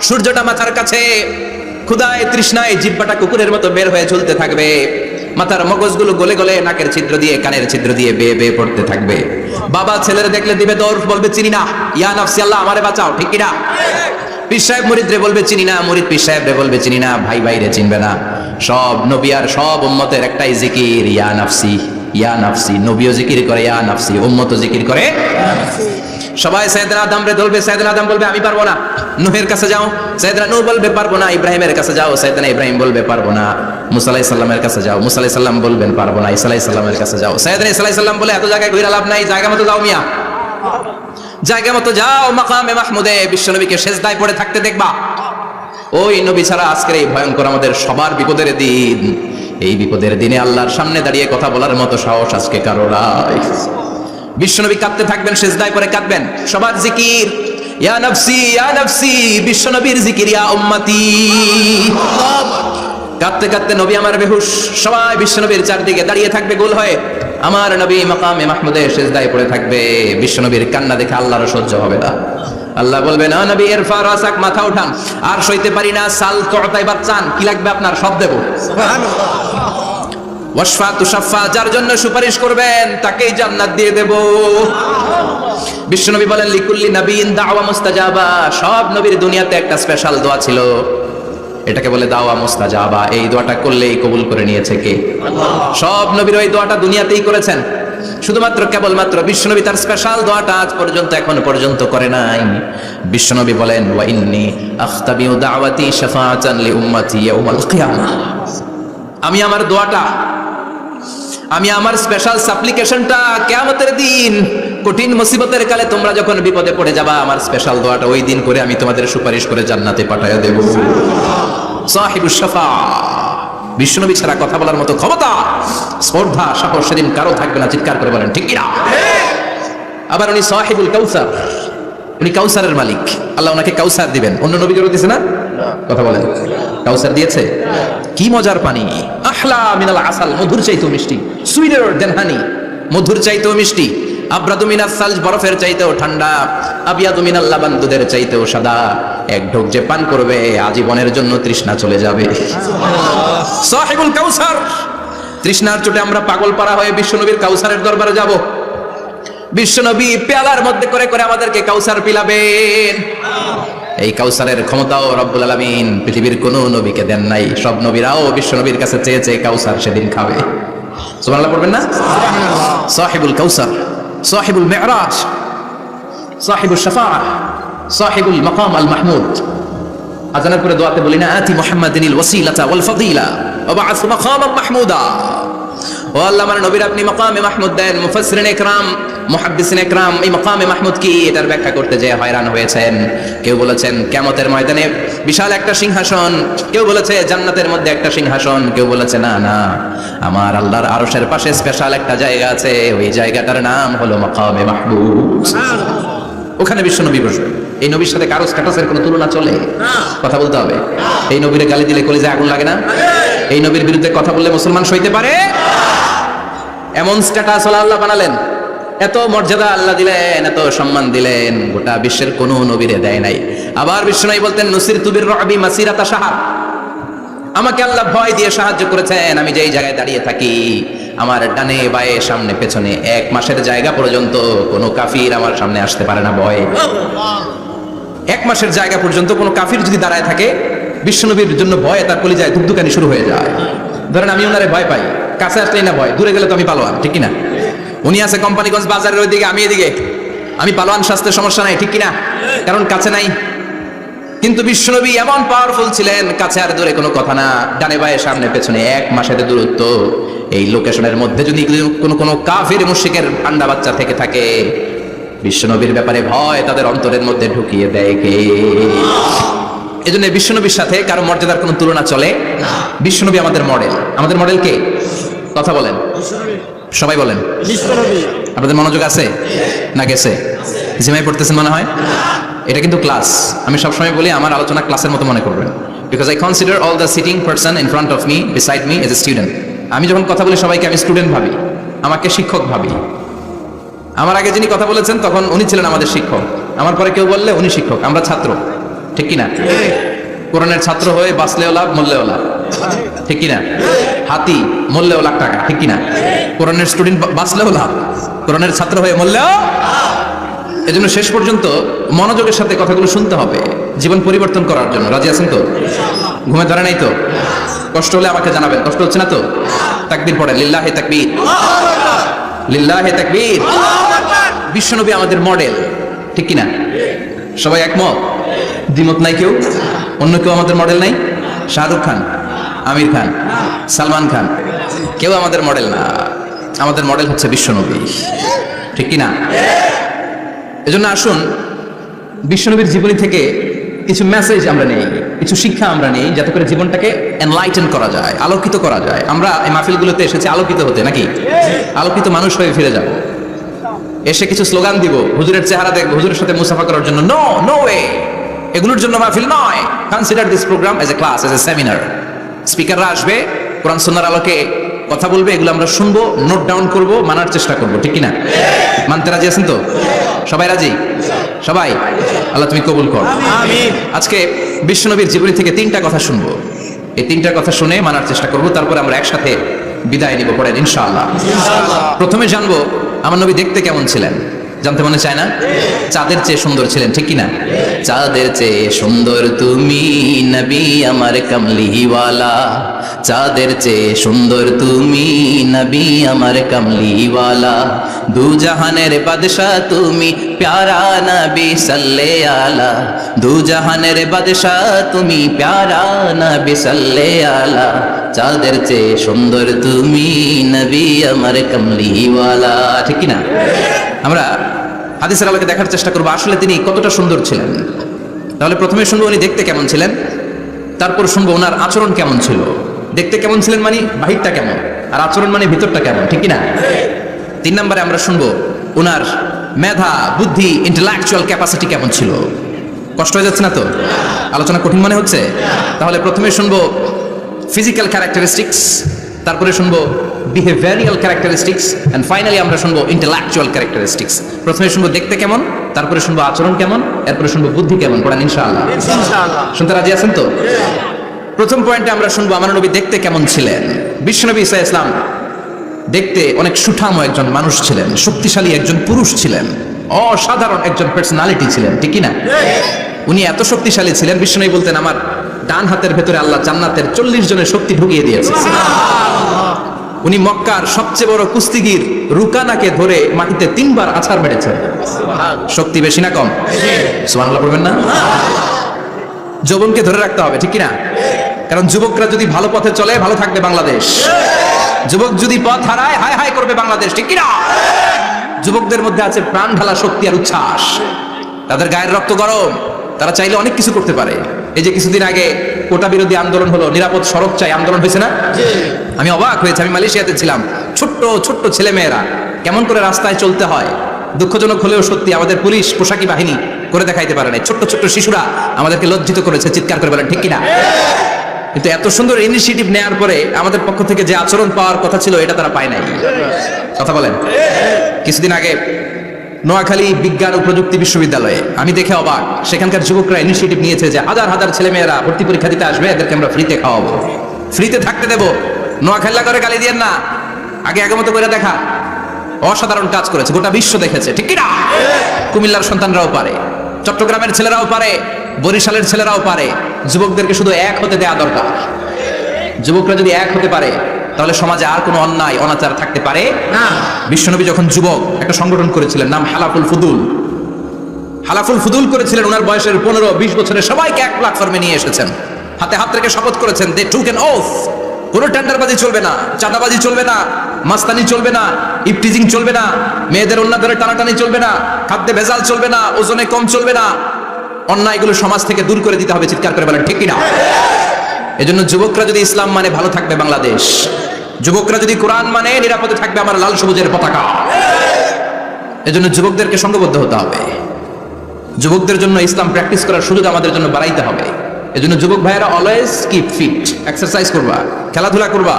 সূর্যটা মাথার কাছে, ক্ষুধায় তৃষ্ণায় জিহ্বাটা কুকুরের মতো বের হয়ে ঝুলতে থাকবে। মাথার মগজগুলো গলে গলে নাকের ছিদ্র দিয়ে, কানের ছিদ্র দিয়ে বেয়ে বেয়ে পড়তে থাকবে। বাবা ছেলের দেখলে দিবে দৌড়, বলবে চিনি না, ইয়া নাফসি, আল্লাহ আমারে বাঁচাও। ঠিক কিনা? পীর সাহেব মুরিদরে বলবে চিনি না, মুরিদ পীর সাহেবরে বলবে চিনি না, ভাই ভাইরে চিনবে না। সব নবী আর সব উম্মতের একটাই জিকির, ইয়া নাফসি ইয়া নাফসি। নবীও জিকির করে ইয়া নাফসি, উম্মতও জিকির করে ইয়া নাফসি। সবাই সাইয়েদনা আদমরে ধরবে, সাইয়েদনা আদম বলবে আমি পারবো না। নূহের কাছে যাও, সাইয়েদনা নূহ বলবে পারবো না। ইব্রাহিমের কাছে যাও, সাইয়েদনা ইব্রাহিম বলবে পারবো না। মুসা আলাইহিস সালামের কাছে যাও, মুসা আলাইহিস সালাম বলবেন পারবো না। ঈসা আলাইহিস সালামের কাছে যাও, সাইয়েদনা ঈসা আলাইহিস সালাম বলে এত জায়গায় ঘুরে লাভ নাই, জায়গা মতো যাও মিয়া, জায়গা মতো যাও মাকামে মাহমুদে, বিশ্বনবীকে সেজদায় পড়ে থাকতে দেখবা। ওই নবী ছাড়া আজকের এই ভয়ঙ্কর আমাদের সবার বিপদের দিন, এই বিপদের দিনে আল্লাহর সামনে দাঁড়িয়ে কথা বলার মতো সাহস আজকে কারো নাই। বিশ্বনবী কাঁদতে থাকবেন, সেজদায় পড়ে কাঁদবেন। সবার জিকির ইয়া নাফসি ইয়া নাফসি, বিশ্বনবীর জিকির ইয়া উম্মতি। কাঁদতে কাঁদতে নবী আমার বেহুশ, সবাই বিশ্বনবীর চারদিকে দাঁড়িয়ে থাকবে গোল হয়ে। আমার নবী মাকামে মাহমুদে সেজদায় পড়ে থাকবে। বিশ্বনবীর কান্না দেখে আল্লাহর সহ্য হবে না। আল্লাহ বলবেন না নবী ইরফা রাসাক, মাথা উঠান, আর সইতে পারি না, সাল তোতাই বাচ্চান, কি লাগবে আপনার সব দেব। সুবহানাল্লাহ। ওয়াশফা তুশাফা, যার জন্য সুপারিশ করবেন তাকেই জান্নাত দিয়ে দেব। বিশ্বনবী বলেন লিকুল্লি নবীন দাওয়া মুস্তাজাবা, সব নবীর দুনিয়াতে একটা স্পেশাল দোয়া ছিল, এটাকে বলে দাওয়া মুস্তাজাবা। এই দোয়াটা করলেই কবুল করে নিয়েছে কে? আল্লাহ। সব নবীর ওই দোয়াটা দুনিয়াতেই করেছেন, শুধুমাত্র কেবলমাত্র বিশ্বনবী তার স্পেশাল দোয়াটা আজ পর্যন্ত এখনো পর্যন্ত করে নাই। বিশ্বনবী বলেন ওয়া ইন্নী আখতাবিউ দাওয়াতি শাফাআতান লি উম্মতি ইয়াউমাল কিয়ামাহ, আমি আমার দোয়াটা, আমি আমার স্পেশাল সাপ্লিকেশনটা কিয়ামতের দিন কঠিন মুসিবতের কালে তোমরা যখন বিপদে পড়ে যাবা, আমার স্পেশাল দোয়াটা ওই দিন করে আমি তোমাদের সুপারিশ করে জান্নাতে পাঠাইয়া দেব। সাহিবুশ শাফা, বিশ্বনবী ছাড়া কথা বলার মতো ক্ষমতা, স্পর্ধা, সাহস সেদিন কারো থাকবে না। চিৎকার করে বলেন ঠিক কি না? আবার উনি সাহিবুল কাউসার, উনি কাউসারের মালিক। আল্লাহ ওনাকে কাউসার দিবেন, অন্য নবীদেরও দিয়েছে না? কথা বলেন, কাউসার দিয়েছে। কি মজার পানি, আহলা মিনাল আসাল, মধুর চাইতেও মিষ্টি, সুইটার দেন হানি, মধুর চাইতেও মিষ্টি। আব্রাদু মিনাস সালজ, বরফের চাইতেও ঠান্ডা। আবিয়াদু মিনাল লাবান, দুধের চাইতেও সাদা। এক ঢোক যে পান করবে আজীবনের জন্য তৃষ্ণা চলে যাবে। সাহিবুল কাউসার, তৃষ্ণার চোটে আমরা পাগল পারা হয়ে বিশ্বনবীর কাউসারের দরবারে যাব। বিশ্বনবী পেয়ালার মধ্যে করে করে আমাদেরকে কাউসার পিলাবেন। এই কাউসারের ক্ষমতাও রব্বুল আলামিন পৃথিবীর কোনো নবীকে দেন নাই। সব নবীরাও বিশ্বনবীর কাছে চেয়ে চেয়ে কাউসার সেদিন খাবে। সুবহানাল্লাহ পড়বেন না? সাহিবুল কাউসার, সাহিবুল মিরাজ, সাহিবুল শাফাআহ, সাহিবুল মাকাম আল মাহমুদ। আজানের পরে দোয়াতে বলি না আতি মুহাম্মাদিনিল ওয়াসিলাতা ওয়াল ফাদিলা ওয়া বা'আথ মাকামান মাহমুদা। ও আল্লাহ, আমার নবীর আপনি মাকামে মাহমুদ দেন। মুফাসসিরিন ইকরাম, মুহাদ্দিসিন ইকরাম এই মাকামে মাহমুদ কি এটার ব্যাখ্যা করতে যে হয়রান হয়েছেন। কেউ বলেছেন কিয়ামতের ময়দানে বিশাল একটা সিংহাসন, কেউ বলেছে জান্নাতের মধ্যে একটা সিংহাসন, কেউ বলেছে না না, আমার আল্লাহর আরশের পাশে স্পেশাল একটা জায়গা আছে, ওই জায়গাটার নাম হলো মাকামে মাহমুদ। ওখানে বিশ্বনবী বসবেন। এই নবীর সাথে কারো স্ট্যাটাসের কোনো তুলনা চলে? কথা বলতে হবে। এই নবীরে গালি দিলে কলিজায় আগুন লাগে না? এই নবীর বিরুদ্ধে কথা বললে মুসলমান সইতে পারে? এমন স্ট্যাটাস আল্লাহ বানালেন, এত মর্যাদা আল্লাহ দিলেন, এত সম্মান দিলেন, গোটা বিশ্বের কোনো নবীরে দেয় নাই। আবার বিশ্বনবী বলতেন নুসিরতু বির-রু'বি মাসিরাতা শাহর, আমাকে আল্লাহ ভয় দিয়ে সাহায্য করেছেন। আমি যেই জায়গায় দাঁড়িয়ে থাকি, আমার ডানে বায়ে সামনে পেছনে 1 মাসের জায়গা পর্যন্ত কোনো কাফির আমার সামনে আসতে পারে না ভয়ে। 1 মাসের জায়গা পর্যন্ত কোনো কাফির যদি দাঁড়ায় থাকে, বিশ্বনবীর জন্য ভয়ে তার কলিজায় ধুকধুকানি শুরু হয়ে যায়। ধরেন আমি ওনারে ভয় পাই, কাছে আসলেই না ভয়, দূরে গেলে তো আমি পালোয়ান, ঠিক কিনা? উনি আছে কোম্পানিগঞ্জ বাজারের ওইদিকে, আমি এদিকে, আমি পালোয়ান, স্বাস্থ্যের সমস্যা নাই, ঠিক কিনা? কারণ কাছে নাই। কিন্তু বিশ্বনবী এমন পাওয়ারফুল ছিলেন, কাছে আর দূরে কোনো কথা না, ডানে বায়ে সামনে পেছনে 1 মাসের দূরত্ব। এই লোকেশনের মধ্যে যদি কোনো কাফির মুশরিকের ঠান্ডা বাচ্চা থেকে থাকে, বিশ্বনবীর ব্যাপারে ভয় তাদের অন্তরের মধ্যে ঢুকিয়ে দেয় কে? এজন্য বিশ্বনবীর সাথে কারো মর্যাদার কোনো তুলনা চলে না। বিশ্বনবী আমাদের মডেল। আমাদের মডেল কে? কথা বলেন, সবাই বলেন। আপনাদের মনোযোগ আছে না গেছে? জিমাই পড়তেছেন মনে হয়। এটা কিন্তু ক্লাস। আমি সবসময় বলি আমার আলোচনা ক্লাসের মতো মনে করবেন, because I consider all the sitting person in front of me beside me as a student. আমি যখন কথা বলি সবাইকে আমি স্টুডেন্ট ভাবি, আমাকে শিক্ষক ভাবি। আমার আগে যিনি কথা বলেছেন তখন উনি ছিলেন আমাদের শিক্ষক, আমার পরে কেউ বললে উনি শিক্ষক, আমরা ছাত্র, ঠিক কিনা? কোরআনের ছাত্র হয়ে বাঁচলেও লাভ, মরলেও লাভ, ঠিক কিনা? হাতি মরলেও লাখ টাকা, ঠিক কিনা? কোরআনের স্টুডেন্ট বাঁচলেও লাভ, কোরআনের ছাত্র হয়ে মরলেও। এজন্য শেষ পর্যন্ত মনোযোগের সাথে কথাগুলো শুনতে হবে। জীবন পরিবর্তন করার জন্য। রাজি আছেন তো? ঘুমে ধরে নাই তো? কষ্ট হলে আমাকে জানাবেন। কষ্ট হচ্ছে না তো? তাকবীর পড়েন, লিল্লাহি তাকবীর, লিল্লাহি তাকবীর। বিশ্বনবী আমাদের মডেল, ঠিক কিনা? সবাই একমত? দ্বিমত নাই কেউ? অন্য কেউ আমাদের মডেল নাই? শাহরুখ খান, আমির খান, সালমান খান, কেউ আমাদের মডেল না। আমাদের মডেল হচ্ছে বিশ্বনবী, ঠিক কিনা? এজন্য আসুন বিশ্বনবীর জীবনী থেকে কিছু মেসেজ আমরা নেই, কিছু শিক্ষা আমরা নেই, যাতে করে জীবনটাকে এনলাইটেন করা যায়, আলোকিত করা যায়। আমরা এই মাহফিলগুলোতে এসেছি আলোকিত হতে, নাকি? আলোকিত মানুষ হয়ে ফিরে যাব। এসে কিছু স্লোগান দিব, হুজুরের চেহারা দেখবো, হুজুরের সাথে মুসাফা করার জন্য। No, no way. এগুলোর জন্য মাহফিল নয়। Consider this program as a class, as a seminar. স্পিকাররা আসবে, কোরআন সুন্নাহর আলোকে কথা বলবে, এগুলো আমরা শুনবো, নোট ডাউন করব, মানার চেষ্টা করব, ঠিক কিনা? মানতে রাজি আছেন তো? সবাই রাজি? সবাই? আল্লাহ তুমি কবুল কর, আমিন। আজকে বিশ্বনবীর জীবনী থেকে 3টা কথা শুনবো। এই 3টা কথা শুনে মানার চেষ্টা করব, তারপরে আমরা একসাথে বিদায় নিব। পড়েন ইনশাআল্লাহ। প্রথমে জানবো আমার নবী দেখতে কেমন ছিলেন। জানতে মনে চায় না? চাঁদের চেয়ে সুন্দর ছিলেন, ঠিক কিনা? চাঁদের চেয়ে সুন্দর তুমি নবী আমার কামলিওয়ালা, চাঁদের চেয়ে সুন্দর তুমি নবী আমার কামলিওয়ালা, দু জাহানের বাদশা তুমি প্যারা নবী সাল্লে আলা, দু জাহানের বাদশা তুমি প্যারা নবী সাল্লে আলা, চাঁদের চেয়ে সুন্দর তুমি নবী আমার কামলিওয়ালা, ঠিক কিনা? আমরা হাদিসের আলোকে দেখার চেষ্টা করবো আসলে তিনি কতটা সুন্দর ছিলেন। তাহলে প্রথমে শুনবো উনি দেখতে কেমন ছিলেন, তারপর শুনবো ওনার আচরণ কেমন ছিল। দেখতে কেমন ছিলেন মানে বাহিরটা কেমন, আর আচরণ মানে ভিতরটা কেমন, ঠিক কিনা? 3 নম্বরে আমরা শুনবো ওনার মেধা, বুদ্ধি, ইন্টেলেকচুয়াল ক্যাপাসিটি কেমন ছিল। কষ্ট হয়ে যাচ্ছে না তো? আলোচনা কঠিন মনে হচ্ছে? তাহলে প্রথমে শুনবো ফিজিক্যাল ক্যারেক্টারিস্টিক্স, তারপরে শুনবো বিহেভিয়ারিয়াল ক্যারেক্টারিস্টিক্স, এন্ড ফাইনালি আমরা শুনবো ইন্টেলেকচুয়াল ক্যারেক্টারিস্টিক্স। প্রথমে শুনবো দেখতে কেমন, তারপরে শুনবো আচরণ কেমন, এরপরে শুনবো বুদ্ধি কেমন। পড়েন ইনশাআল্লাহ। শুনতে রাজি আছেন তো? প্রথম পয়েন্টে আমরা শুনবো আমার নবী দেখতে কেমন ছিলেন। বিশ্বনবী ঈসা ইসলাম দেখতে অনেক সুঠাম একজন মানুষ ছিলেন, শক্তিশালী একজন পুরুষ ছিলেন, অসাধারণ একজন পার্সোনালিটি ছিলেন, ঠিক কিনা? উনি এত শক্তিশালী ছিলেন, বিশ্বনবী বলতেন আমার ডান হাতের ভেতরে আল্লাহ জান্নাতের 40 জনের শক্তি ঢুকিয়ে দিয়েছে। উনি মক্কার সবচেয়ে বড় কুস্তিগির রুকানাকে ধরে মাটিতে 3 বার আছাড় মেরেছেন। শক্তি বেশি না কম? সুবহানাল্লাহ বলবেন না? যৌবনকে ধরে রাখতে হবে, ঠিক কিনা? কারণ যুবকরা যদি ভালো পথে চলে ভালো থাকবে বাংলাদেশ, যুবক যদি পথ হারায় হায় হায় করবে বাংলাদেশ, ঠিক কিনা? যুবকদের মধ্যে আছে প্রাণ ঢালা শক্তি আর উচ্ছ্বাস, তাদের গায়ের রক্ত গরম, তারা চাইলে অনেক কিছু করতে পারে। এই যে কিছুদিন আগে কোটা বিরোধী আন্দোলন হলো, নিরাপদ সড়ক চাই আন্দোলন হয়েছে না? আমি অবাক হয়েছি, আমি মালয়েশিয়াতে ছিলাম, ছোট্ট ছোট্ট ছেলে মেয়েরা কেমন করে রাস্তায় চলতে হয়, দুঃখজনক হলেও সত্যি আমাদের পুলিশ পোশাকি বাহিনী করে দেখাইতে পারে না। ছোট্ট ছোট্ট শিশুরা আমাদেরকে লজ্জিত করেছে, চিৎকার করে বলেন, ঠিক কিনা? কিন্তু এত সুন্দর ইনিশিয়েটিভ নেওয়ার পরে আমাদের পক্ষ থেকে যে আচরণ পাওয়ার কথা ছিল এটা তারা পায় নাই। কথা বলেন। কিছুদিন আগে নোয়াখালী বিজ্ঞান ও প্রযুক্তি বিশ্ববিদ্যালয়ে আমি দেখে অবাক, সেখানকার যুবকরা ইনিশিয়েটিভ নিয়েছে যে হাজার হাজার ছেলেমেয়েরা ভর্তি পরীক্ষা দিতে আসবে, এদেরকে আমরা ফ্রিতে খাওয়াবো, ফ্রিতে থাকতে দেবো। নোয়াখালী করে গালি দিয়েন না, আগে আগের মতো করে দেখা। অসাধারণ কাজ করেছে, গোটা বিশ্ব দেখেছে, ঠিক কিনা? কুমিল্লার সন্তানরাও পারে, চট্টগ্রামের ছেলেরাও পারে, বরিশালের ছেলেরাও পারে। যুবকদেরকে শুধু এক হতে দেয়া দরকার। যুবকরা যদি এক হতে পারে তাহলে সমাজে আর কোনো অন্যায় অনাচার থাকতে পারে না। বিশ্বনবী যখন যুবক একটা সংগঠন করেছিলেন, নাম হালাফুল ফুদুল। হালাফুল ফুদুল করেছিলেন, ওনার বয়সের 15-20 বছরের সবাইকে এক প্ল্যাটফর্মে নিয়ে এসেছেন, হাতে হাত রেখে শপথ করেছেন, দে টুক অ্যান ওথ, কোনো টেন্ডারবাজি চলবে না, চাঁদাবাজি চলবে না, মাস্তানি চলবে না, ইফটিজিং চলবে না, মেয়েদের অন্য ধরে টানাটানি চলবে না, খাদ্যে ভেজাল চলবে না, ওজনে কম চলবে না, অন্যায়গুলো সমাজ থেকে দূর করে দিতে হবে। চিৎকার করে বলেন, ঠিক কিনা? এজন্য যুবকরা যদি ইসলাম মানে ভালো থাকবে বাংলাদেশ, যুবকরা যদি কোরআন মানে নিরাপদে থাকবে আমার লাল সবুজের পতাকা। এজন্য যুবকদেরকে সংঘবদ্ধ হতে হবে, যুবকদের জন্য ইসলাম প্র্যাকটিস করার সুযোগ আমাদের জন্য বাড়াইতে হবে। এজন্য যুবক ভাইয়েরা অলওয়েজ কিপ ফিট, এক্সারসাইজ করবা, খেলাধুলা করবা,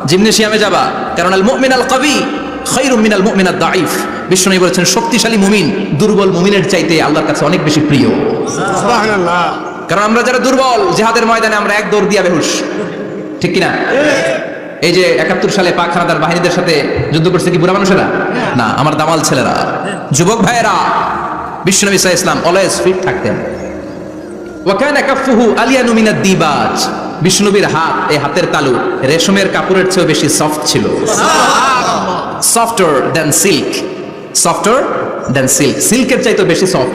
জিমনেশিয়ামে যাবা, কারণ আল মুমিনাল কবি খায়রুম মিনাল মুমিনাদ দাঈফ। বিশ্বনবী বলেছেন শক্তিশালী মুমিন দুর্বল মুমিনের চাইতে আল্লাহর কাছে অনেক বেশি প্রিয়। সুবহানাল্লাহ। কারণ আমরা যারা দুর্বল, জিহাদের ময়দানে আমরা এক দৌড় দিয়া বেহুশ, ঠিক কিনা? এই যে 71 সালে পাক হানাদার বাহিনীদের সাথে যুদ্ধ করছে কি বুড়া মানুষেরা না, আমার দামাল ছেলেরা, যুবক ভাইয়েরা। বিশ্বনবী সাল্লাল্লাহু আলাইহি ওয়াসাল্লাম অলওয়েজ ফিট থাকতেন। ওয়া কানা কাফফুহু আলিয়ানু মিনাদ দিবাজ, বিষ্ণুনবীর হাত, এই হাতের তালু রেশমের কাপড়ের চেয়ে বেশি সফট ছিল। Softer than silk, softer than silk, সিল্কের চাইতে বেশি সফট।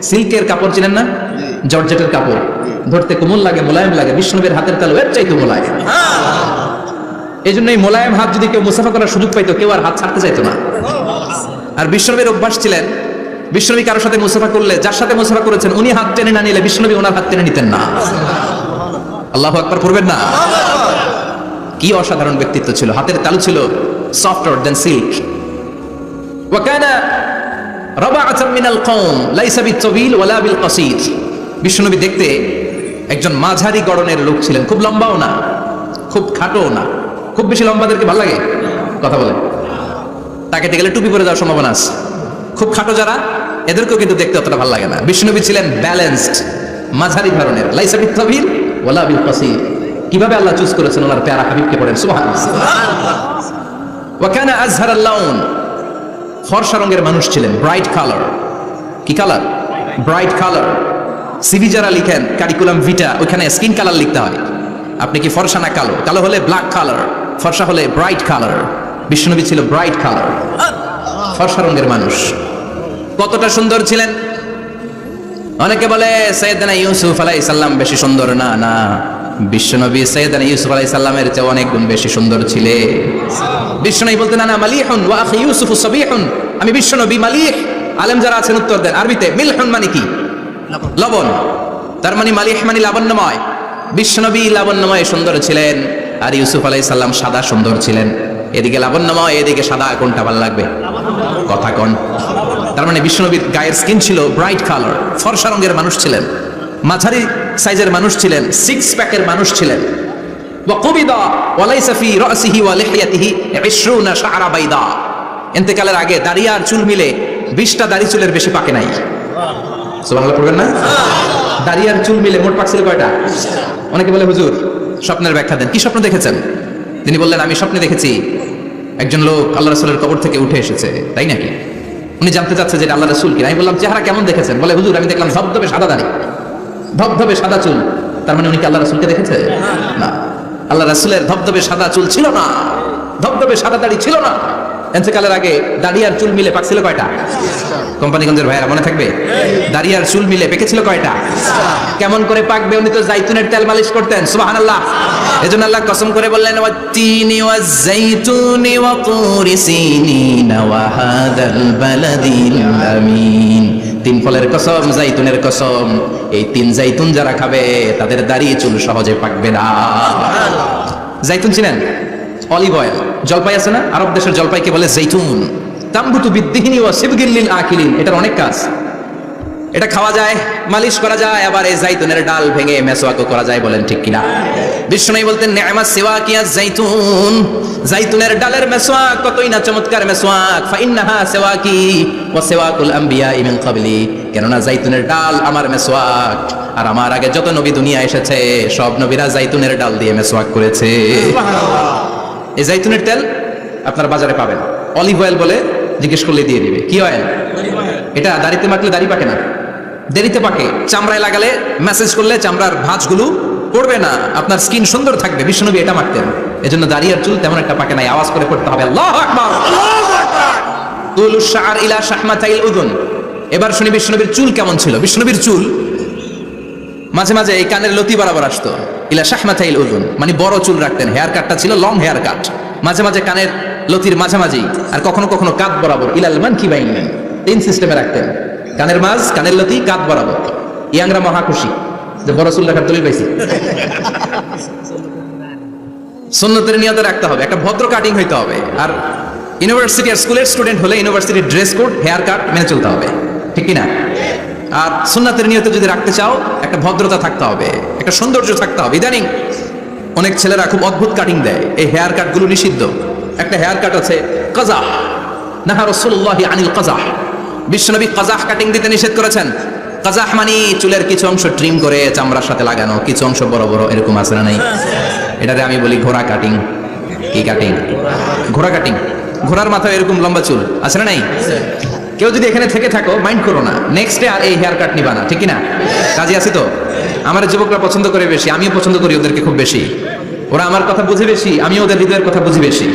সিল্কের কাপড় চিনেন না, জর্জেটের কাপড়, ধরতে কোমল লাগে, মোলায়েম লাগে। বিষ্ণুনবীর হাতের তালু এর চাইতে মোলায়েম। এই জন্য এই মোলায়েম হাত যদি কেউ মুসাফা করার সুযোগ পাইতো, কেউ আর হাত ছাড়তে চাইতো না। আর বিষ্ণুনবীর অভ্যাস ছিলেন, বিষ্ণুনবী কারোর সাথে মুসাফা করলে, যার সাথে মুসাফা করেছেন উনি হাত টেনে না নিলে বিষ্ণুনবী ওনার হাত টেনে নিতেন না। আল্লাহু আকবার পড়বেন না? কি অসাধারণ ব্যক্তিত্ব ছিল, হাতের তালু ছিল সফটার দ্যান সিল্ক। ওয়া কানা রাবাআতান মিনাল কওম লাইসা বিত-তাবিল ওয়ালা বিল-কাসীর, বিষ্ণুনবী দেখতে একজন মাঝারি গড়নের লোক ছিলেন, খুব লম্বাও না খুব খাটোও না। খুব বেশি লম্বাদেরকে ভালো লাগে কথা বলে, তাকাতে গেলে টুপি পরে যাওয়ার সম্ভাবনা আছে। খুব খাটো যারা, এদেরকেও কিন্তু দেখতে অতটা ভালো লাগে না। বিষ্ণুনবী ছিলেন ব্যালেন্সড, মাঝারি ধরনের। লাইসা বিত-তাবিল ওয়ালা বিল-কাসীর। কিভাবে আল্লাহ চুজ করেছেন ওনার প্যারা হাবিবকে, পড়েন সুবহানাল্লাহ। ওয়া কানা আযহারাল লাউন, ফর্সা রঙের মানুষ ছিলেন, ব্রাইট কালার। কি কালার? Bright colour. সিভি যারা লিখেন কারিকুলাম ভিটা, ওখানে স্কিন কালার লিখতে হয়। আপনি কি ফর্সা না কালো? কালো হলে ব্ল্যাক কালার, ফর্সা হলে ব্রাইট কালার। বিষ্ণুনবী ছিল ব্রাইট কালার, ফর্সা রঙের মানুষ। কতটা সুন্দর ছিলেন! অনেকে বলে সাইয়েদনা ইউসুফ আলাইহিস সালাম বেশি সুন্দর। না না, বিশ্বনবী সাইয়েদনা ইউসুফ আলাইহিস সালামের চেয়ে অনেক গুণ বেশি সুন্দর ছিলেন। বিশ্বনবী বলতেন আনা মালিহুন ওয়া আখি ইউসুফ সাবিহুন, আমি বিশ্বনবী মালিহ। আলেম যারা আছেন উত্তর দেন আরবিতে। মিলহুন মানে কি? লবণ। তার মানে মালিহ মানে লাবণ্যময়। বিশ্বনবী লাবণ্যময় সুন্দর ছিলেন, আর ইউসুফ আলাইহিস সালাম সাদা সুন্দর ছিলেন। এদিকে লাবণ্যময়, এদিকে সাদা, কোনটা ভালো লাগবে? কথা কোন? তার মানে বিশ্বনবীর গায়ের স্কিন ছিল ব্রাইট কালার, ফর্সা রঙের মানুষ ছিলেন, মাঝারি সাইজের মানুষ ছিলেন, সিক্স প্যাকের মানুষ ছিলেন। ওয়া কুবিদা ওয়া লাইসা ফি রাসিহি ওয়া লিহিয়াতিহি 20 শা'রা বাইদা, ইন্তেকালের আগে দাড়ি আর চুল মিলে 20টা দাড়ি চুলের বেশি পাকে নাই। সুবহানাল্লাহ পড়বেন না? দাড়ি আর চুল মিলে মোট পাকছিল কয়টা? অনেকে বলে হুজুর স্বপ্নের ব্যাখ্যা দেন। কি স্বপ্ন দেখেছেন? তিনি বললেন আমি স্বপ্নে দেখেছি একজন লোক আল্লাহ রাসূলের কবর থেকে উঠে এসেছে। তাই নাকি? উনি জানতে চাচ্ছে যে আল্লাহ রাসূল কি। আমি বললাম চেহারা কেমন দেখেছেন? বলে হুজুর আমি দেখলাম ধবধবে সাদা দাড়ি, ধবধবে সাদা চুল। তার মানে উনি কি আল্লাহ রাসূলকে দেখেছে? না, আল্লাহ রাসূলের ধবধবে সাদা চুল ছিল না, ধবধবে সাদা দাড়ি ছিল না। ইন্তেকালের আগে দাড়ি আর চুল মিলে পাকছিল কয়টা? কোম্পানিগঞ্জের ভাইরা মনে থাকবে? দাড়ি আর চুল মিলে পেকেছিল কয়টা? কেমন করে পাকবে? উনি তো জাইতুনের তেল মালিশ করতেন। সুবহানাল্লাহ। এজন্য আল্লাহ কসম করে বললেন ওয়াত-তিনি ওয়াজ-জাইতুনি ওয়া তুরি সিনিন ওয়া হাদাল বালাদিল আমিন। তিন ফলের কসম, জাইতুনের কসম, এই তিন জাইতুন যারা খাবে তাদের দাড়ি চুল সহজে পাকবে না। জাইতুন চিনেন? Olive oil. জলপাই আছে না, আরব দেশের জলপাইকে বলে জাইতুন। তামবুতু বিদ্দিহিনি ওয়া সিবগিল লিল আকিলিন, এটার অনেক কাজ। এটা খাওয়া যায়, মালিশ করা যায়, আবার এই জাইতুনের ডাল ভেঙে মেসওয়াকও করা যায়। বলেন ঠিক কিনা? বিষ্ণুনবী বলতেন নি'মাস সিওয়াকিয়া জাইতুন, জাইতুনের ডালের মেসওয়াক কতই না চমৎকার মেসওয়াক। ফাইন্নাহা সিওয়াকি ওয়া সিওয়াকুল আমবিয়া মিন ক্বাবলি, কেননা জাইতুনের ডাল আমার মেসওয়াক, আর আমার আগে যত নবী দুনিয়া এসেছে সব নবীরা জাইতুনের ডাল দিয়ে মেসওয়াক করেছে। সুবহানাল্লাহ। এই জাইতুনের তেল আপনারা বাজারে পাবেন। অলিভ অয়েল বলে জিজ্ঞেস করলে দিয়ে দিবে। কি অয়েল? এটা দাড়িতে মাখলে দাড়ি পাকে না, দেরিতে পাকে। চামড়ায় লাগালে ম্যাসেজ করলে চামড়ার ভাঁজগুলো পড়বে না, আপনার স্কিন সুন্দর থাকবে। বিষ্ণুনবী এটা মাখতেন, এজন্য দাড়ি আর চুল তেমন একটা পাকে নাই। আওয়াজ করে পড়তে হবে আল্লাহু আকবার। তুলুশ শা'r ইলা শাহমাতাইল উযুন। এবার শুনি বিষ্ণুনবীর চুল কেমন ছিল। বিষ্ণুনবীর চুল মাঝে মাঝে এই কানের লতি বরাবর আসতো। ইলা শাহমাতাইল উযুন মানে বড় চুল রাখতেন। হেয়ার কাটটা ছিল লং হেয়ার কাট, মাঝে মাঝে কানের লতির মাঝামাঝি, আর কখনো কখনো কাঁধ বরাবর। ইলাল মানকিবাইন, তিন সিস্টেমে রাখতেন। কানের মাঝ, কানের লতি, কাঁধ বরাবর। ইয়াংরা মহা খুশি যে বড় চুল রাখার দলিল পাইছি। সুন্নতের নিয়তে রাখতে হবে, একটা ভদ্র কাটিং হইতে হবে। আর ইউনিভার্সিটি আর স্কুলের স্টুডেন্ট হলে ইউনিভার্সিটির ড্রেস কোড, হেয়ার কাট মেনে চলতে হবে, ঠিক কিনা? আর সুন্নাতের নিয়তে যদি রাখতে চাও একটা ভদ্রতা থাকতে হবে, একটা সৌন্দর্য থাকতে হবে। ইদানিং অনেক ছেলেরা খুব অদ্ভুত কাটিং দেয়, এই হেয়ার কাটগুলো নিষিদ্ধ। একটা হেয়ার কাট আছে কাযাহ, নাহা রাসূলুল্লাহ আনিল কাযাহ। বিশ্বনবী কাযাহ কাটিং দিতে নিষেধ করেছেন। কাযাহ মানে চুলের কিছু অংশ ট্রিম করে চামড়ার সাথে লাগানো, কিছু অংশ বড় বড়, এরকম আছে না? নাই? এটাতে আমি বলি ঘোড়া কাটিং। কি কাটিং? ঘোড়া কাটিং। ঘোড়ার মাথায় এরকম লম্বা চুল আছে না? নাই? কেউ যদি এখানে থেকে থাকো মাইন্ড করো না, নেক্সট ডে আর এই হেয়ার কাট নিবা না, ঠিক কিনা? কাজে আছি তো? আমার যুবকরা পছন্দ করে বেশি, আমিও পছন্দ করি ওদেরকে খুব বেশি। ওরা আমার কথা বুঝে বেশি, আমিও ওদের হৃদয়ের কথা বুঝি বেশি।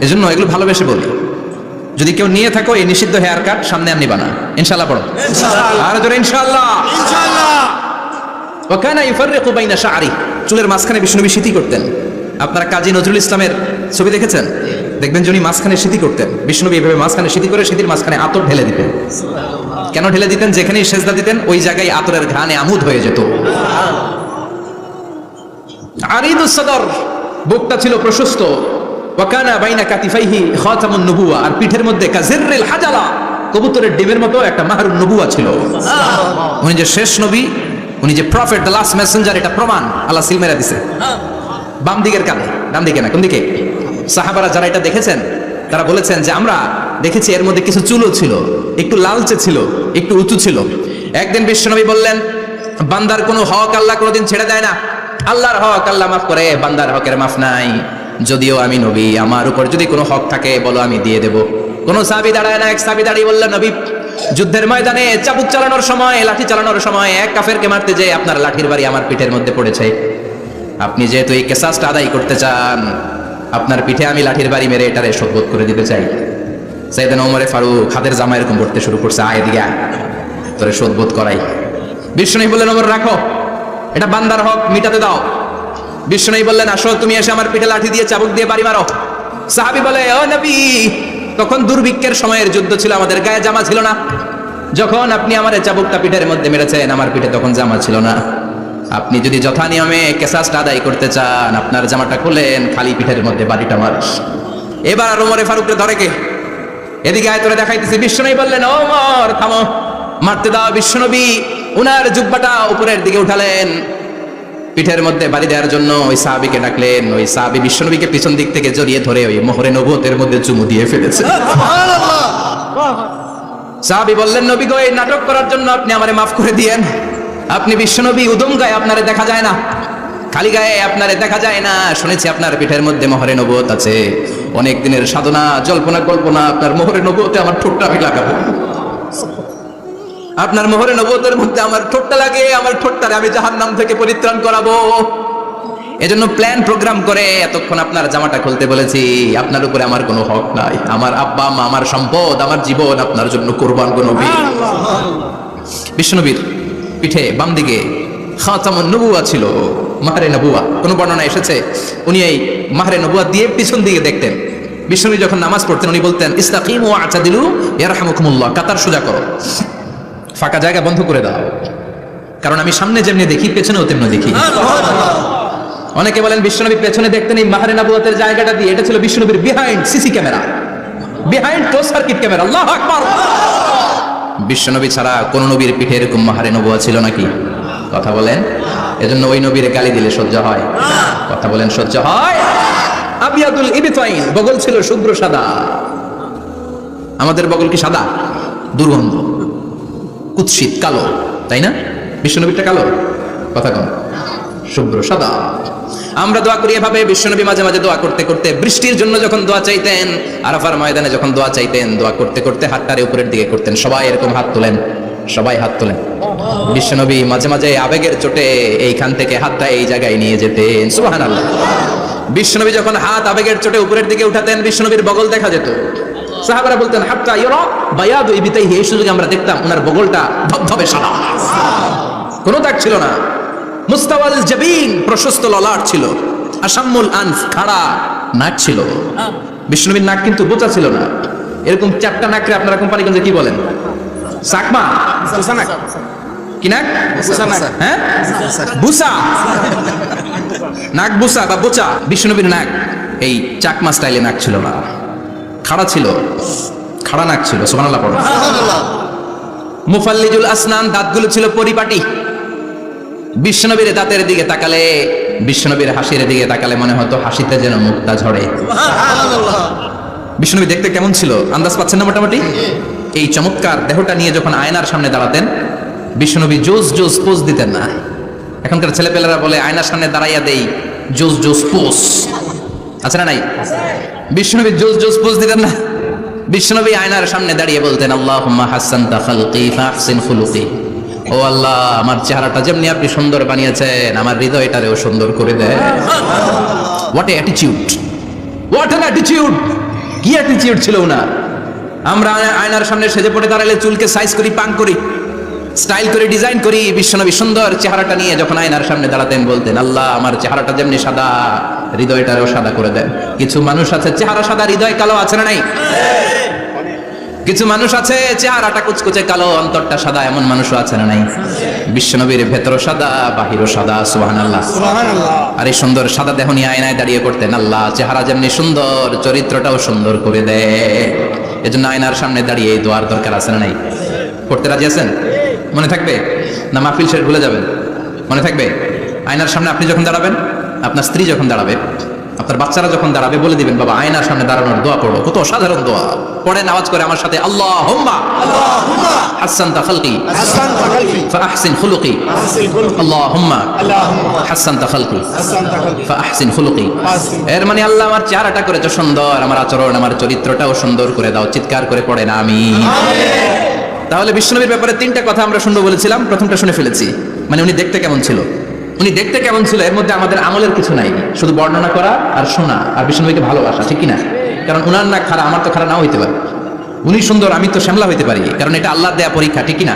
এজন্য এগুলো ভালোবেসে বলি। যদি কেউ নিয়ে থাকো এই নিষিদ্ধ হেয়ার কাট, সামনে আর নিবা না, ইনশাআল্লাহ পড়ো। আর জোরে ইনশাআল্লাহ। ওয়া কানা ইফাররিকু বাইনা শা'রি, চুলের মাঝখানে বিষ্ণুনবী সিঁথি করতেন। আপনারা কাজী নজরুল ইসলামের ছবি দেখেছেন? দেখবেন যিনি মাঝখানে সিঁথি করতেন, বিষ্ণুনবী এভাবে মাঝখানে সিঁথি করে সিঁথির মাঝখানে আতর ঢেলে দিতেন। কেন ঢেলে দিতেন? যেখানেই সেজদা দিতেন ওই জায়গায় আতরের ঘ্রাণে আমোদ হয়ে যেত। আরিদুস সদর, বুকটা ছিল প্রশস্ত। ওয়া কানা বাইনা কাতিফাইহি খাতামুন নবুওয়া, আর পিঠের মধ্যে কাজিররিল হাজালা, কবুতরের ডিমের মতো একটা মাহরুন নবুওয়া ছিল। উনি যে শেষ নবী, উনি যে প্রফেট, দ্য লাস্ট মেসেঞ্জার, এটা প্রমাণ আল্লাহ সিল মেরা দিছে। বাম দিকের কানে, ডান দিকে না, কোন দিকে? সাহাবারা যারা এটা দেখেছেন তারা বলেছেন যে আমরা দেখেছি এর মধ্যে কিছু চুলও ছিল, একটু লালচে ছিল, একটু উঁচু ছিল। একদিন বিশ্বনবী বললেন, বান্দার কোনো হক আল্লাহ কোনোদিন ছেড়ে দেয় না। আল্লাহর হক আল্লাহ মাফ করে, বান্দার হকের মাফ নাই। যদিও আমি নবী, আমার উপর যদি কোনো হক থাকে বলো, আমি দিয়ে দেব। কোন সাহাবী দাঁড়ায় না, এক সাহাবী দাঁড়িয়ে বললেন, নবী যুদ্ধের ময়দানে চাবুক চালানোর সময়, লাঠি চালানোর সময় এক কাফেরকে মারতে যেয়ে আপনার লাঠির বাড়ি আমার পিঠের মধ্যে পড়েছে। আপনি যেহেতু এই কেসাসটা আদায় করতে চান, আপনার পিঠে আমি লাঠির বাড়ি মেরে এটারে শোধবোধ করে দিতে চাই। সাইয়েদনা ওমর ফারুক হাতের জামা এরকম করতে শুরু করছে, আয় দিকে তোরে শোধবোধ করাই। বিষ্ণুনবী বললেন, ওমর রাখো, এটা বান্দার হক, মিটাতে দাও। বিষ্ণুনবী বললেন, আসো তুমি এসে আমার পিঠে লাঠি দিয়ে চাবুক দিয়ে বাড়ি মারো। সাহাবী বলে, ও নবী, তখন দুর্ভিক্ষের সময়ের যুদ্ধ ছিল, আমাদের গায়ে জামা ছিল না। যখন আপনি আমার চাবুকটা পিঠের মধ্যে মেরেছেন, আমার পিঠে তখন জামা ছিল না। আপনি যদি যথা নিয়মে কেসাসটা আদায় করতে চান, আপনার জামাটা খুলেন, খালি পিঠের মধ্যে বাড়িটা মারিস। এবার আর ওমরে ফারুককে ধরে কে? এদিকে আয় তোরে দেখাইতেছি। বিশ্বনবী বললেন, ওমর থামো, মারতে দাও। বিশ্বনবী উনার জুব্বাটা উপরের দিকে উঠালেন, পিঠের মধ্যে বাড়ি দেওয়ার জন্য ওই সাহাবীকে ডাকলেন। ওই সাহাবী বিশ্বনবীকে পিছন দিক থেকে জড়িয়ে ধরে ওই মোহরে নবুয়তের মধ্যে চুমু দিয়ে ফেলেছে। সাহাবী বললেন, নবী গো, এই নাটক করার জন্য আপনি আমারে মাফ করে দিয়েন। আপনি বিশ্বনবী, উদম গায়ে আপনারে দেখা যায় না, খালি গায়ে আপনারে দেখা যায় না। শুনেছি আপনার পিঠের মধ্যে মোহরে নবুয়ত আছে। অনেক দিনের সাধনা, জল্পনা কল্পনা, আপনার মোহরে নবুয়তে আমার ঠোঁটটা আমি লাগাবো। আপনার মোহরে নবুয়তের মধ্যে আমার ঠোঁটটা লাগে, আমার ঠোঁটটারে আমি জাহান্নাম থেকে পরিত্রাণ করাবো। এজন্য প্ল্যান প্রোগ্রাম করে এতক্ষণ আপনার জামাটা খুলতে বলেছি। আপনার উপরে আমার কোনো হক নাই। আমার আব্বা মা, আমার সম্পদ, আমার জীবন আপনার জন্য কুরবান গো নবী। বিশ্বনবীর পিঠে বাম দিকে খাতামুন নবুওয়া ছিল, মাহরে নবুওয়া। কোন বর্ণনা এসেছে উনি এই মাহরে নবুওয়া দিয়ে পিছন দিকে দেখতেন। বিশ্বনবী যখন নামাজ পড়তেন উনি বলতেন, ইস্তাকিমু ওয়া আতাদিলু ইয়ারহামুকুমুল্লাহ, কাতার সোজা করো, ফাঁকা জায়গা বন্ধ করে দাও, কারণ আমি সামনে যেমনি দেখি পেছনেও তেমনি দেখি। অনেকে বলেন বিশ্বনবী পেছনে দেখতেন এই মাহরে নবুওয়াতের জায়গাটা দিয়ে, এটা ছিল বিশ্বনবীর behind CC camera, behind close circuit camera. আল্লাহু আকবার। বিশ্বনবী ছাড়া কোন নবীর পিঠে এরকম মাহরে নবুওয়া ছিল নাকি? কথা বলেন। এজন্য ওই নবীর গালি দিলে সহ্য হয়? কথা বলেন, সহ্য হয়? আবিয়াদুল ইবতাইন, বগল ছিল শুভ্র সাদা। আমাদের বগল কি সাদা? দুর্গন্ধ, কুৎসিত, কালো, তাই না? বিশ্বনবীরটা কালো? কথা কম, শুভ্র সাদা। আমরা দোয়া করি এভাবে। বিশ্বনবী মাঝে মাঝে দোয়া করতে করতে, বৃষ্টির জন্য যখন দোয়া চাইতেন, আরাফার ময়দানে যখন দোয়া চাইতেন, দোয়া করতে করতে হাতটারে উপরের দিকে করতেন। সবাই এরকম হাত তোলেন, সবাই হাত তোলেন। বিশ্বনবী মাঝে মাঝে আবেগের চোটে এইখান থেকে হাতটা এই জায়গায় নিয়ে যেতেন। সুবহানাল্লাহ। বিশ্বনবী যখন হাত আবেগের চোটে উপরের দিকে উঠাতেন, বিশ্বনবীর বগল দেখা যেত। সাহাবারা বলতেন, হাত্তা ইউরা বায়াদু ইবতাইহি, এই সুযোগে আমরা দেখতাম ওনার বগলটা ধবধবে সাদা, কোনো দাগ ছিল না। মুস্তাওয়াল জাবিন, প্রশস্ত ললাট ছিল। আসাম্মুল আনফ, খাড়া নাক ছিল। বিষ্ণুবীর নাক কিন্তু বোচা ছিল না। এরকম চারটা নাকরে আপনারা কোম্পানিগঞ্জে কি বলেন? চাকমা, কি নাক? হ্যাঁ, বুসা, নাক বুসা বা বোচা। বিষ্ণুবীর নাক এই চাকমা স্টাইলে নাক ছিল না, খাড়া ছিল, খাড়া নাক ছিল। সুবহানাল্লাহ পড়ো। মুফাল্লিজুল আসনান, দাঁতগুলো ছিল পরিপাটি। বিশ্বনবীর দাঁতের দিকে তাকালে, বিশ্বনবীর হাসির দিকে তাকালে মনে হতো হাসিতে যেন মুক্তা ঝরে। বিশ্বনবী দেখতে কেমন ছিল আন্দাজ পাচ্ছেন না মোটামুটি? এই চমৎকার দেহটা নিয়ে যখন আয়নার সামনে দাঁড়াতেন, বিশ্বনবী জোস জোস পোজ দিতেন না। এখনকার ছেলেপেলেরা বলে আয়নার সামনে দাঁড়াইয়া দেই জোস জোস পোজ, আছে না নাই? বিশ্বনবী জোস জোস পোজ দিতেন না। বিশ্বনবী আয়নার সামনে দাঁড়িয়ে বলতেন, আল্লাহুম্মা হাসানতা খালকি ফাহসিন খুলুকি ও আল্লাহ, আমার চেহারাটা যেমনি আপনি সুন্দর বানিয়েছেন, আমার হৃদয়টারেও সুন্দর করে দেয়। What a attitude, what an attitude! কি অ্যাটিটিউড ছিল না! আমরা আয়নার সামনে সেজে পড়ে দাঁড়ালে চুলকে সাইজ করি, পাং করি, স্টাইল করে ডিজাইন করি। বিশ্বনবী সুন্দর চেহারাটা নিয়ে যখন আয়নার সামনে দাঁড়াতেন বলতেন, আল্লাহ আমার চেহারাটা যেমনি সাদা, হৃদয়টারও সাদা করে দেন। কিছু মানুষ আছে চেহারা সাদা, হৃদয় কালো, আছে না নাই? কিছু মানুষ আছে চেহারাটা কুচকুচে কালো, অন্তরটা সাদা, এমন মানুষও আছে না নাই? বিশ্বনবীর ভেতরও সাদা, বাহিরও সাদা। সুবহানাল্লাহ, সুবহানাল্লাহ। আর এই সুন্দর সাদা দেহ নিয়ে আয়নায় দাঁড়িয়ে করতেন, আল্লাহ চেহারা যেমনি সুন্দর, চরিত্রটাও সুন্দর করে দেয়। এজন্য আয়নার সামনে দাঁড়িয়ে এই দোয়ার দরকার আছে না নাই? করতে রাজি আছেন? মনে থাকবে না মাহফিল শেষ ভুলে যাবেন? মনে থাকবে? আয়নার সামনে আপনি যখন দাঁড়াবেন, আপনার স্ত্রী যখন দাঁড়াবে, আপনার বাচ্চারা যখন দাঁড়াবে, বলে দিবেন, বাবা আয়নার সামনে দাঁড়ানোর দোয়া পড়ো। কত অসাধারণ দোয়া! পড়েন আওয়াজ করে আমার সাথে, আল্লাহুম্মা হাসানতা খালকি ফাআহসিন খুলুকি, আল্লাহুম্মা হাসানতা খালকি ফাআহসিন খুলুকি। এর মানে আল্লাহ আমার চেহারাটা করেছো সুন্দর, আমার আচরণ, আমার চরিত্রটাও সুন্দর করে দাও। চিৎকার করে পড়েন আমিন। তাহলে বিশ্বনবীর ব্যাপারে তিনটা কথা আমরা শুনবো বলেছিলাম, প্রথমটা শুনে ফেলেছি। মানে উনি দেখতে কেমন ছিল, উনি দেখতে কেমন ছিল, এর মধ্যে আমাদের আমলের কিছু নাই, শুধু বর্ণনা করা আর শোনা আর বিশ্বনবীকে ভালোবাসা, ঠিক কিনা? কারণ উনার না খারাপ, আমার তো খারাপ নাও হইতে পারে। উনি সুন্দর, আমি তো শ্যামলা হইতে পারি, কারণ এটা আল্লাহর দেয়া পরীক্ষা, ঠিক কিনা?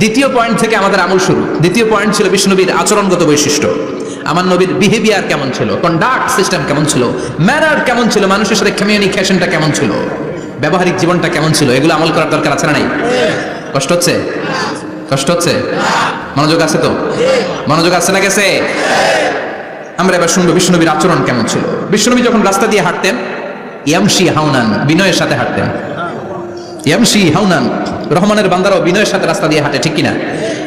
দ্বিতীয় পয়েন্ট থেকে আমাদের আমল শুরু। দ্বিতীয় পয়েন্ট ছিল বিশ্বনবীর আচরণগত বৈশিষ্ট্য। আমার নবীর বিহেভিয়ার কেমন ছিল, কন্ডাক্ট সিস্টেম কেমন ছিল, ম্যানার কেমন ছিল, মানুষের সাথে কমিউনিকেশনটা কেমন ছিল, ব্যবহারিক জীবনটা কেমন ছিল, এগুলো আমল করার দরকার আছে না নাই? কষ্ট হচ্ছে? কষ্ট হচ্ছে? মনোযোগ আছে তো? মনোযোগ আছে না গেছে? আমরা এবার শুনবো বিশ্বনবীর আচরণ কেমন ছিল। বিশ্বনবী যখন রাস্তা দিয়ে হাঁটতেন, ইয়ামশি হাউনান, বিনয়ের সাথে হাঁটতেন। ইয়ামশি হাউনান, রহমানের বান্দারাও বিনয়ের সাথে রাস্তা দিয়ে হাঁটে, ঠিক কিনা?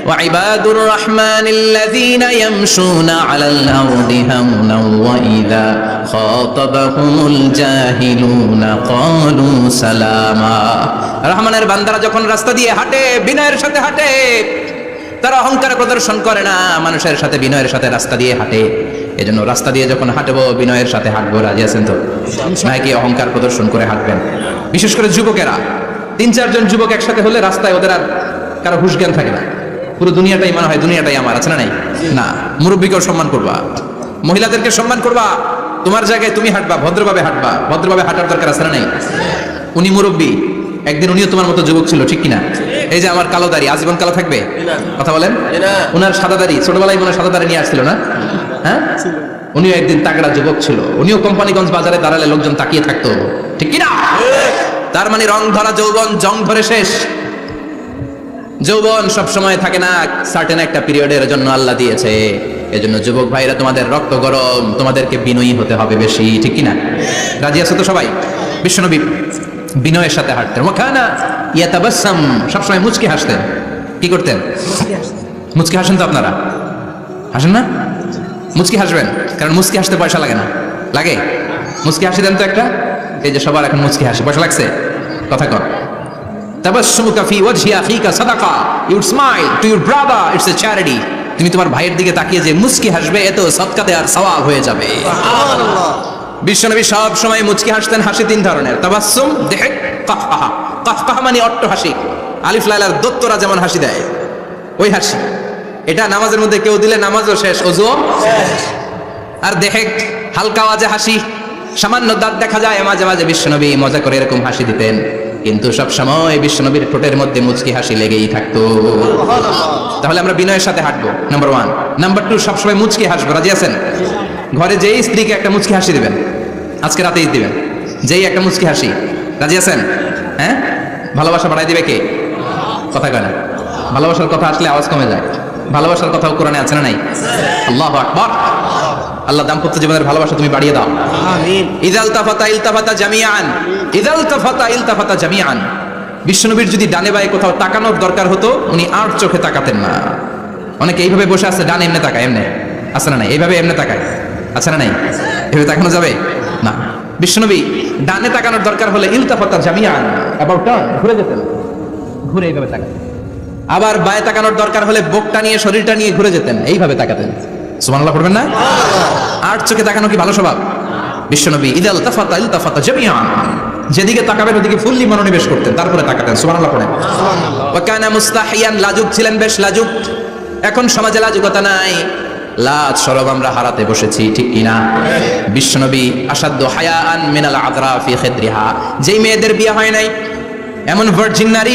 ওয়া ইবাদুর রাহমানিল্লাযীনা ইয়ামশুনা আলাল আরদি হাওনা ওয়া ইযা খাতাবাহুমুল জাহিলুনা ক্বালু সালামা। রহমানের বান্দারা যখন রাস্তা দিয়ে হাঁটে, বিনয়ের সাথে হাঁটে, তারা অহংকার প্রদর্শন করে না, মানুষের সাথে বিনয়ের সাথে রাস্তা দিয়ে হাঁটে। এজন্য রাস্তা দিয়ে যখন হাঁটবো, বিনয়ের সাথে হাঁটবো। রাজি আছেন তো? নাকি অহংকার প্রদর্শন করে হাঁটবেন? বিশেষ করে যুবকেরা, 3-4 জন যুবক একসাথে হলে রাস্তায় ওদের আর কারো হুঁশ জ্ঞান থাকে না, পুরো দুনিয়াটাই মনে হয় দুনিয়াটাই আমার, আছে না নাই? না, মুরব্বীকেও সম্মান করবা, মহিলাদেরকে সম্মান করবা, তোমার জায়গায় তুমি হাঁটবা, ভদ্রভাবে হাঁটবা, ভদ্রভাবে হাঁটার দরকার আছে না নাই? উনি মুরব্বী, একদিন উনিও তোমার মতো যুবক ছিল, ঠিক কিনা? এই যে আমার কালো দাড়ি, আজীবন কালো থাকবে? কথা বলেন। উনার সাদা দাড়ি, ছোটবেলায় মনে সাদা দাড়ি নিয়ে আসছিল না? হ্যাঁ, উনিও একদিন তাগড়া যুবক ছিল, উনিও কোম্পানিগঞ্জ বাজারে দাঁড়ালে লোকজন তাকিয়ে থাকতো, ঠিক কিনা? তার মানে রং ধরা যৌবন জং ধরে শেষ। যৌবন সব সময় থাকে না, সার্টেন একটা পিরিয়ডের জন্য আল্লাহ দিয়েছে। এজন্য যুবক ভাইরা, তোমাদের রক্ত গরম, তোমাদেরকে বিনয়ী হতে হবে বেশি, ঠিক কিনা? রাজি আছো তো সবাই? বিশ্বনবী বিনয়ের সাথে হাঁটতেন। ওয়াকানা ইয়াতাবাসসাম, সবসময় মুচকি হাসতেন। কি করতেন? মুচকি হাসেন তো আপনারা? হাসেন না? মুচকি হাসবেন, কারণ মুচকি হাসতে পয়সা লাগে না। লাগে? মুচকি হাসি দেন তো একটা। এই যে সবার এখন মুচকি হাসি, পয়সা লাগছে? কথা কর। তাবাসসুমুকা ফি ওয়াজহি আখিকা সাদাকা, you smile to your brother, it's a charity. তুমি তোমার ভাইয়ের দিকে তাকিয়ে যে মুচকি হাসবে, এত সদকা দেওয়ার সওয়াব হয়ে যাবে। সুবহানাল্লাহ। বিশ্বনবী সব সময় মুচকি হাসতেন। হাসি 3 ধরনের, তাবাসসুম, দিহক, কাহকাহা। কাহকাহা মানে অট্ট হাসি, আলিফ লাইলার দত্তরা যেমন হাসি দেয়, ওই হাসি। এটা নামাজের মধ্যে কেউ দিলে নামাজও শেষ, ওযুও শেষ। আর দিহক, হালকা আওয়াজে হাসি, সামান্য দাঁত দেখা যায় মাঝে মাঝে। বিশ্বনবী মজা করে এরকম হাসি দিতেন, কিন্তু সব সময় বিশ্বনবীর ঠোঁটের মধ্যে মুচকি হাসি লেগেই থাকতো। তাহলে আমরা বিনয়ের সাথে হাঁটবো, নাম্বার 1। নাম্বার 2, সবসময় মুচকি হাসবো। রাজি আছেন? ঘরে যেই স্ত্রীকে একটা মুচকি হাসি দিবেন, আজকে রাতেই দিবেন, যেই একটা মুচকি হাসি। রাজি আছেন? হ্যাঁ, ভালোবাসা বাড়াই দিবে কে? কথা কয় না। ভালোবাসার কথা আসলে আওয়াজ কমে যায়। ভালোবাসার কথাও কোরআনে আছে না নাই? আল্লাহু আকবার। আল্লাহ দাম্পত্য জীবনের ভালোবাসা তুমি বাড়িয়ে দাও, আমিন। ইযাল তাফাতা ইলতাফাতা জামিআন, ইযাল তাফাতা ইলতাফাতা জামিআন। বিশ্বনবীর যদি ডানে বায়ে কোথাও তাকানোর দরকার হতো, উনি আর চোখে তাকাতেন না। অনেকে এইভাবে বসে আছে, ডানে এমনে তাকায়, এমনে আছে না নাই? এইভাবে এমনে তাকায়, আছে না নাই? এভাবে তাকানো যাবে না। বিশ্বনবী ডানে তাকানোর দরকার হলে ইলতাফাতা জামিআন, অ্যাবাউট টার্ন, ঘুরে যেতেন, ঘুরে এইভাবে তাকাতেন। আবার বায়ে তাকানোর দরকার হলে বুকটা নিয়ে, শরীরটা নিয়ে ঘুরে যেতেন, এইভাবে তাকাতেন। সুবহানাল্লাহ পড়বেন না? আর চোখে তাকানো কি ভালো স্বভাব? বিশ্বনবী ইযাল তাফাতা ইলতাফাতা জামিআন, যেদিকে তাকাবেন ওদিকে ফুললি মনোনিবেশ করতেন, তারপরে তাকাতেন। সুবহানাল্লাহ পড়েন। ওয়া কানা মুস্তাহিয়ান, লাজুক ছিলেন, বেশ লাজুক। এখন সমাজে লাজুকতা নাই, লাজ শরম আমরা হারাতে বসেছি, ঠিক কিনা? বিশ্বনবী আসাদ্দু হায়াআন মিনাল আযরা ফি খিদ্রিহা, যেই মেয়েদের বিয়ে হয় নাই, এমন ভার্জিন নারী,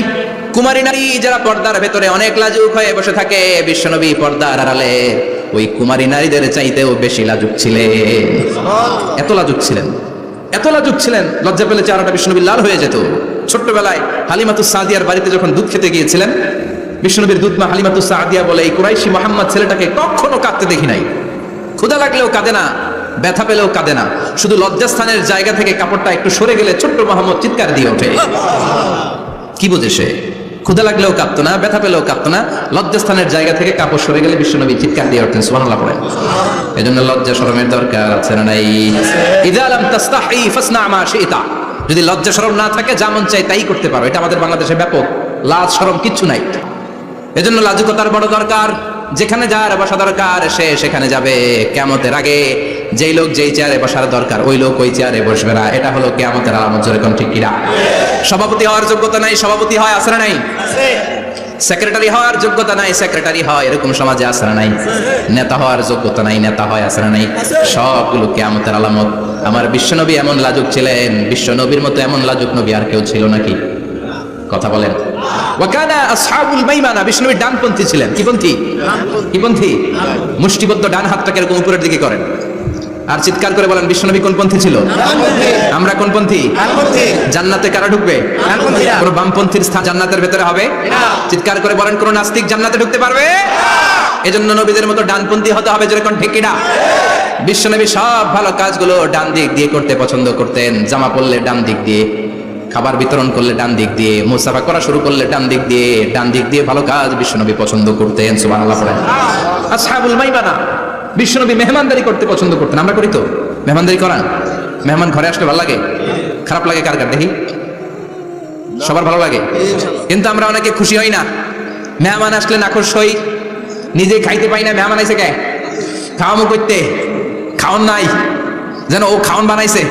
কুমারী নারী যারা পর্দার ভেতরে অনেক লাজুক হয়ে বসে থাকে, বিশ্বনবী পর্দার আড়ালে ওই কুমারী নারীদের চাইতেও বেশি লাজুক ছিলেন। এত লাজুক ছিলেন, এত লাজুক ছিলেন, লজ্জা পেলে চেহারাটা বিশ্বনবীর লাল হয়ে যেত। ছোট্টবেলায় হালিমাতুস সাদিয়ার বাড়িতে যখন দুধ খেতে গিয়েছিলেন, বিশ্বনবীর দুধমা হালিমাতুস সাদিয়া বলে, এই কুরাইশি মুহাম্মদ ছেলেটাকে কখনো কাঁদতে দেখি নাই। ক্ষুধা লাগলেও কাঁদে না, ব্যথা পেলেও কাঁদে না, শুধু লজ্জাস্থানের জায়গা থেকে কাপড়টা একটু সরে গেলে ছোট্ট মুহাম্মদ চিৎকার দিয়ে ওঠে। কি বোঝে সে? ক্ষুধা লাগলেও কাঁদতো না, ব্যথা পেলেও কাঁদতো না, লজ্জাস্থানের জায়গা থেকে কাপড় সরে গেলে বিশ্বনবী চিৎকার দিয়ে উঠতেন। সুবহানাল্লাহ পড়েন। এজন্য লজ্জা শরমের দরকার আছে না নাই? ইযা লাম তাস্তাহি ফাসনা মা শিতা, যদি লজ্জা শরম না থাকে যা মন চাই তাই করতে পারো। এটা আমাদের বাংলাদেশে ব্যাপক, লাজ শরম কিচ্ছু নাই। এজন্য লাজুকতার বড় দরকার। যেখানে যার বসা দরকার সে সেখানে যাবে। কিয়ামতের আগে যেই লোক যেই চেয়ারে বসার দরকার ওই লোক ওই চেয়ারে বসবে না, এটা হলো কিয়ামতের আলামত। জোরে কোন ঠিক কিনা? সভাপতি হওয়ার যোগ্যতা নাই, সভাপতি হয়, আছে না নাই? সেক্রেটারি হওয়ার যোগ্যতা নাই, সেক্রেটারি হয়, এরকম সমাজে আছে না নাই? নেতা হওয়ার যোগ্যতা নাই, নেতা হয়, আছে না নাই? সবগুলো কিয়ামতের আলামত। আমার বিশ্বনবী এমন লাজুক ছিলেন, বিশ্বনবীর মতো এমন লাজুক নবী আর কেউ ছিল নাকি? কথা বলেন। ওয়াকানা আসহাবুল মাইমানা, বিষ্ণুবী ডানপন্থী ছিলেন। কি পন্থী? কি পন্থী? মুষ্টিবদ্ধ ডান হাতটাকে এরকম উপরের দিকে করেন আর চিৎকার করে বলেন, বিশ্বনবী কোন পন্থী ছিল? আমরা কোন পন্থী? জান্নাতে কারা ঢুকবে? কোন বামপন্থীর স্থান জান্নাতের ভেতরে হবে? চিৎকার করে বলেন, কোন নাস্তিক জান্নাতে ঢুকতে পারবে? এজন্য নবীদের মতো ডানপন্থী হতে হবে। যেরকম ঠিক কিনা? বিশ্বনবী সব ভালো কাজগুলো ডান দিক দিয়ে করতে পছন্দ করতেন। জামা পরলে ডান দিক দিয়ে, খাবার বিতরণ করলে ডান দিক দিয়ে, মুসাফা করা শুরু করলে ডান দিক দিয়ে, ডান দিক দিয়ে ভালো কাজ বিশ্বনবী পছন্দ করতেন। সুবহানাল্লাহ পড়েন। আসহাবুল মাইমানা, বিশ্বনবী মেহমানদারি করতে পছন্দ করতেন। আমরা করি তো? মেহমানদারি করান? মেহমান ঘরে আসলে ভালো লাগে? খারাপ লাগে কার কার? দেখি, সবার ভালো লাগে, কিন্তু আমরা অনেকে খুশি হই না। মেহমান আসলে নাখুশ হই, নিজে খাইতে পাই না। মেহমান আইছে কে? খাওয়ামো করতে, খাওয়ান নাই, যেন ও খাওয়ান বানাইছে।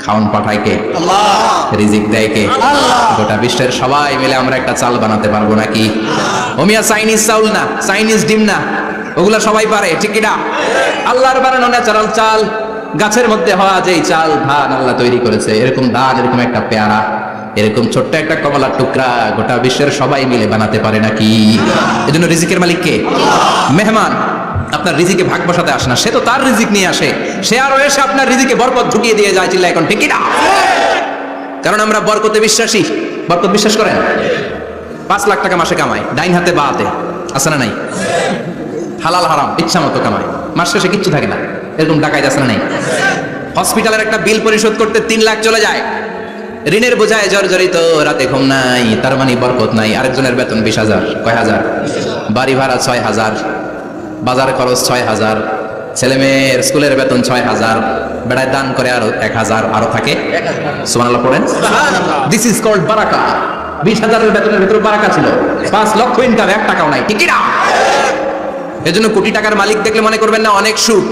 খাওয়ান পাঠায় কে? আল্লাহ। রিজিক দেয় কে? আল্লাহ। গোটা বিশ্বের সবাই মিলে আমরা একটা চাল বানাতে পারবো নাকি? ওমিয়া চাইনিজ চাউল না, চাইনিজ ডিম না, ওগুলা সবাই পারে, ঠিক কিনা? আল্লাহর বানানো ন্যাচারাল চাল, গাছের মধ্যে হওয়া যেই চাল, ধান আল্লাহ তৈরি করেছে, এরকম ধান, এরকম একটা পেয়ারা, এরকম ছোট্ট একটা কমলার টুকরা গোটা বিশ্বের সবাই মিলে বানাতে পারে নাকি? এজন্য রিজিকের মালিক কে? মেহমান আপনার রিজিকে ভাগ বসাতে আসে না, সে তো তার রিজিক নিয়ে আসে, সে আরো এসে আপনার রিজিকে বরকত ঢুকিয়ে দিয়ে যায়। চিল্লা এখন ঠিক কিনা? কারণ আমরা বরকতে বিশ্বাসী। বরকত বিশ্বাস করেন? 5 লাখ টাকা মাসে কামায়, ডাইন হাতে বা হাতে, আছে না নাই? হালাল হারাম ইচ্ছা মতো কামায়, মাস শেষে কিচ্ছু থাকে না, এরকম ডাকাইত আছে না নাই? হসপিটালের একটা বিল পরিশোধ করতে 3 লাখ চলে যায়, ঋণের বোঝায় জর্জরিত, রাতে ঘুম নাই, তার মানে বরকত নাই। আরেকজনের বেতন 20,000, কয় হাজার? বাড়ি ভাড়া 6,000, বাজার খরচ 6,000, ছেলে মেয়ের স্কুলের বেতন 6,000, বেড়ায় দান করে আরো 1,000, আরো থাকে। সুবহানাল্লাহ পড়েন। দিস ইজ কল্ড বারাকা। 20,000 বেতনের ভেতরে বারাকা ছিল। 5 লক্ষ ইনকাম, 1 টাকাও নাই, ঠিক না? এজন্য কোটি টাকার মালিক দেখলে মনে করবেন না অনেক সুখ।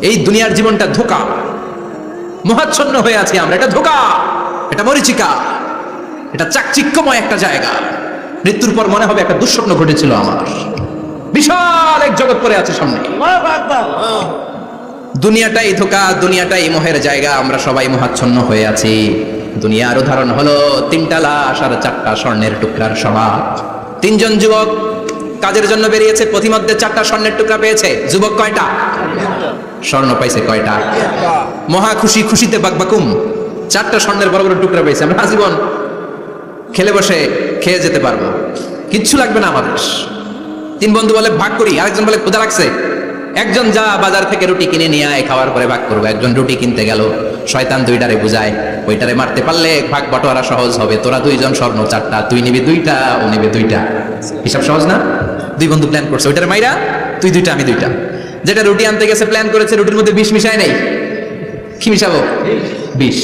এই দুনিয়ার জীবনটা ধোঁকা, মহাচ্ছন্ন হয়ে আছি আমরা। এটা ধোঁকা, এটা মরিচিকা, এটা চাকচিক্যময় একটা জায়গা। মৃত্যুর পর মনে হবে একটা দুঃস্বপ্ন ঘটেছিল আমার, বিশাল এক জগৎ পড়ে আছে সামনে। দুনিয়াটাই ধোঁকা, দুনিয়াটাই মোহের জায়গা। আমরা সবাই মহাচ্ছন্ন হয়ে আছি। দুনিয়ার উদাহরণ হলো 3টা লাশ আর 4টা স্বর্ণের টুকরার সভা। 3 জন যুবক কাজের জন্য বেরিয়েছে, পথিমধ্যে 4টা স্বর্ণের টুকরা পেয়েছে। যুবক কয়টা? স্বর্ণ পাইছে কয়টা? মহা খুশি, খুশিতে বাকবাকুম। 4টা স্বর্ণের বড় বড় টুকরা পেয়েছে। আমরা আজীবন খেলে বসে খেয়ে যেতে পারবো, কিচ্ছু লাগবে না আমাদের। 3 বন্ধু বলে ভাগ করি, আরেকজন বলে ক্ষুধা লাগছে, একজন যা বাজার থেকে রুটি কিনে নিয়ে আয়, খাওয়ার পরে ভাগ করবো। একজন রুটি কিনতে গেল, শয়তান 2টারে বুঝায়, ওইটারে মারতে পারলে ভাগ বাটোয়ারা সহজ হবে। তোরা 2 জন স্বর্ণ 4টা, তুই নিবি 2টা, ও নিবে 2টা। হিসাব সহজ না? 2 বন্ধু প্ল্যান করছে, ওইটারে মাইরা তুই 2টা, আমি 2টা। যেটা রুটি আনতে গেছে প্ল্যান করেছে, রুটির মধ্যে বিষ মিশায় নেই। কি মিশাবো? বিষ।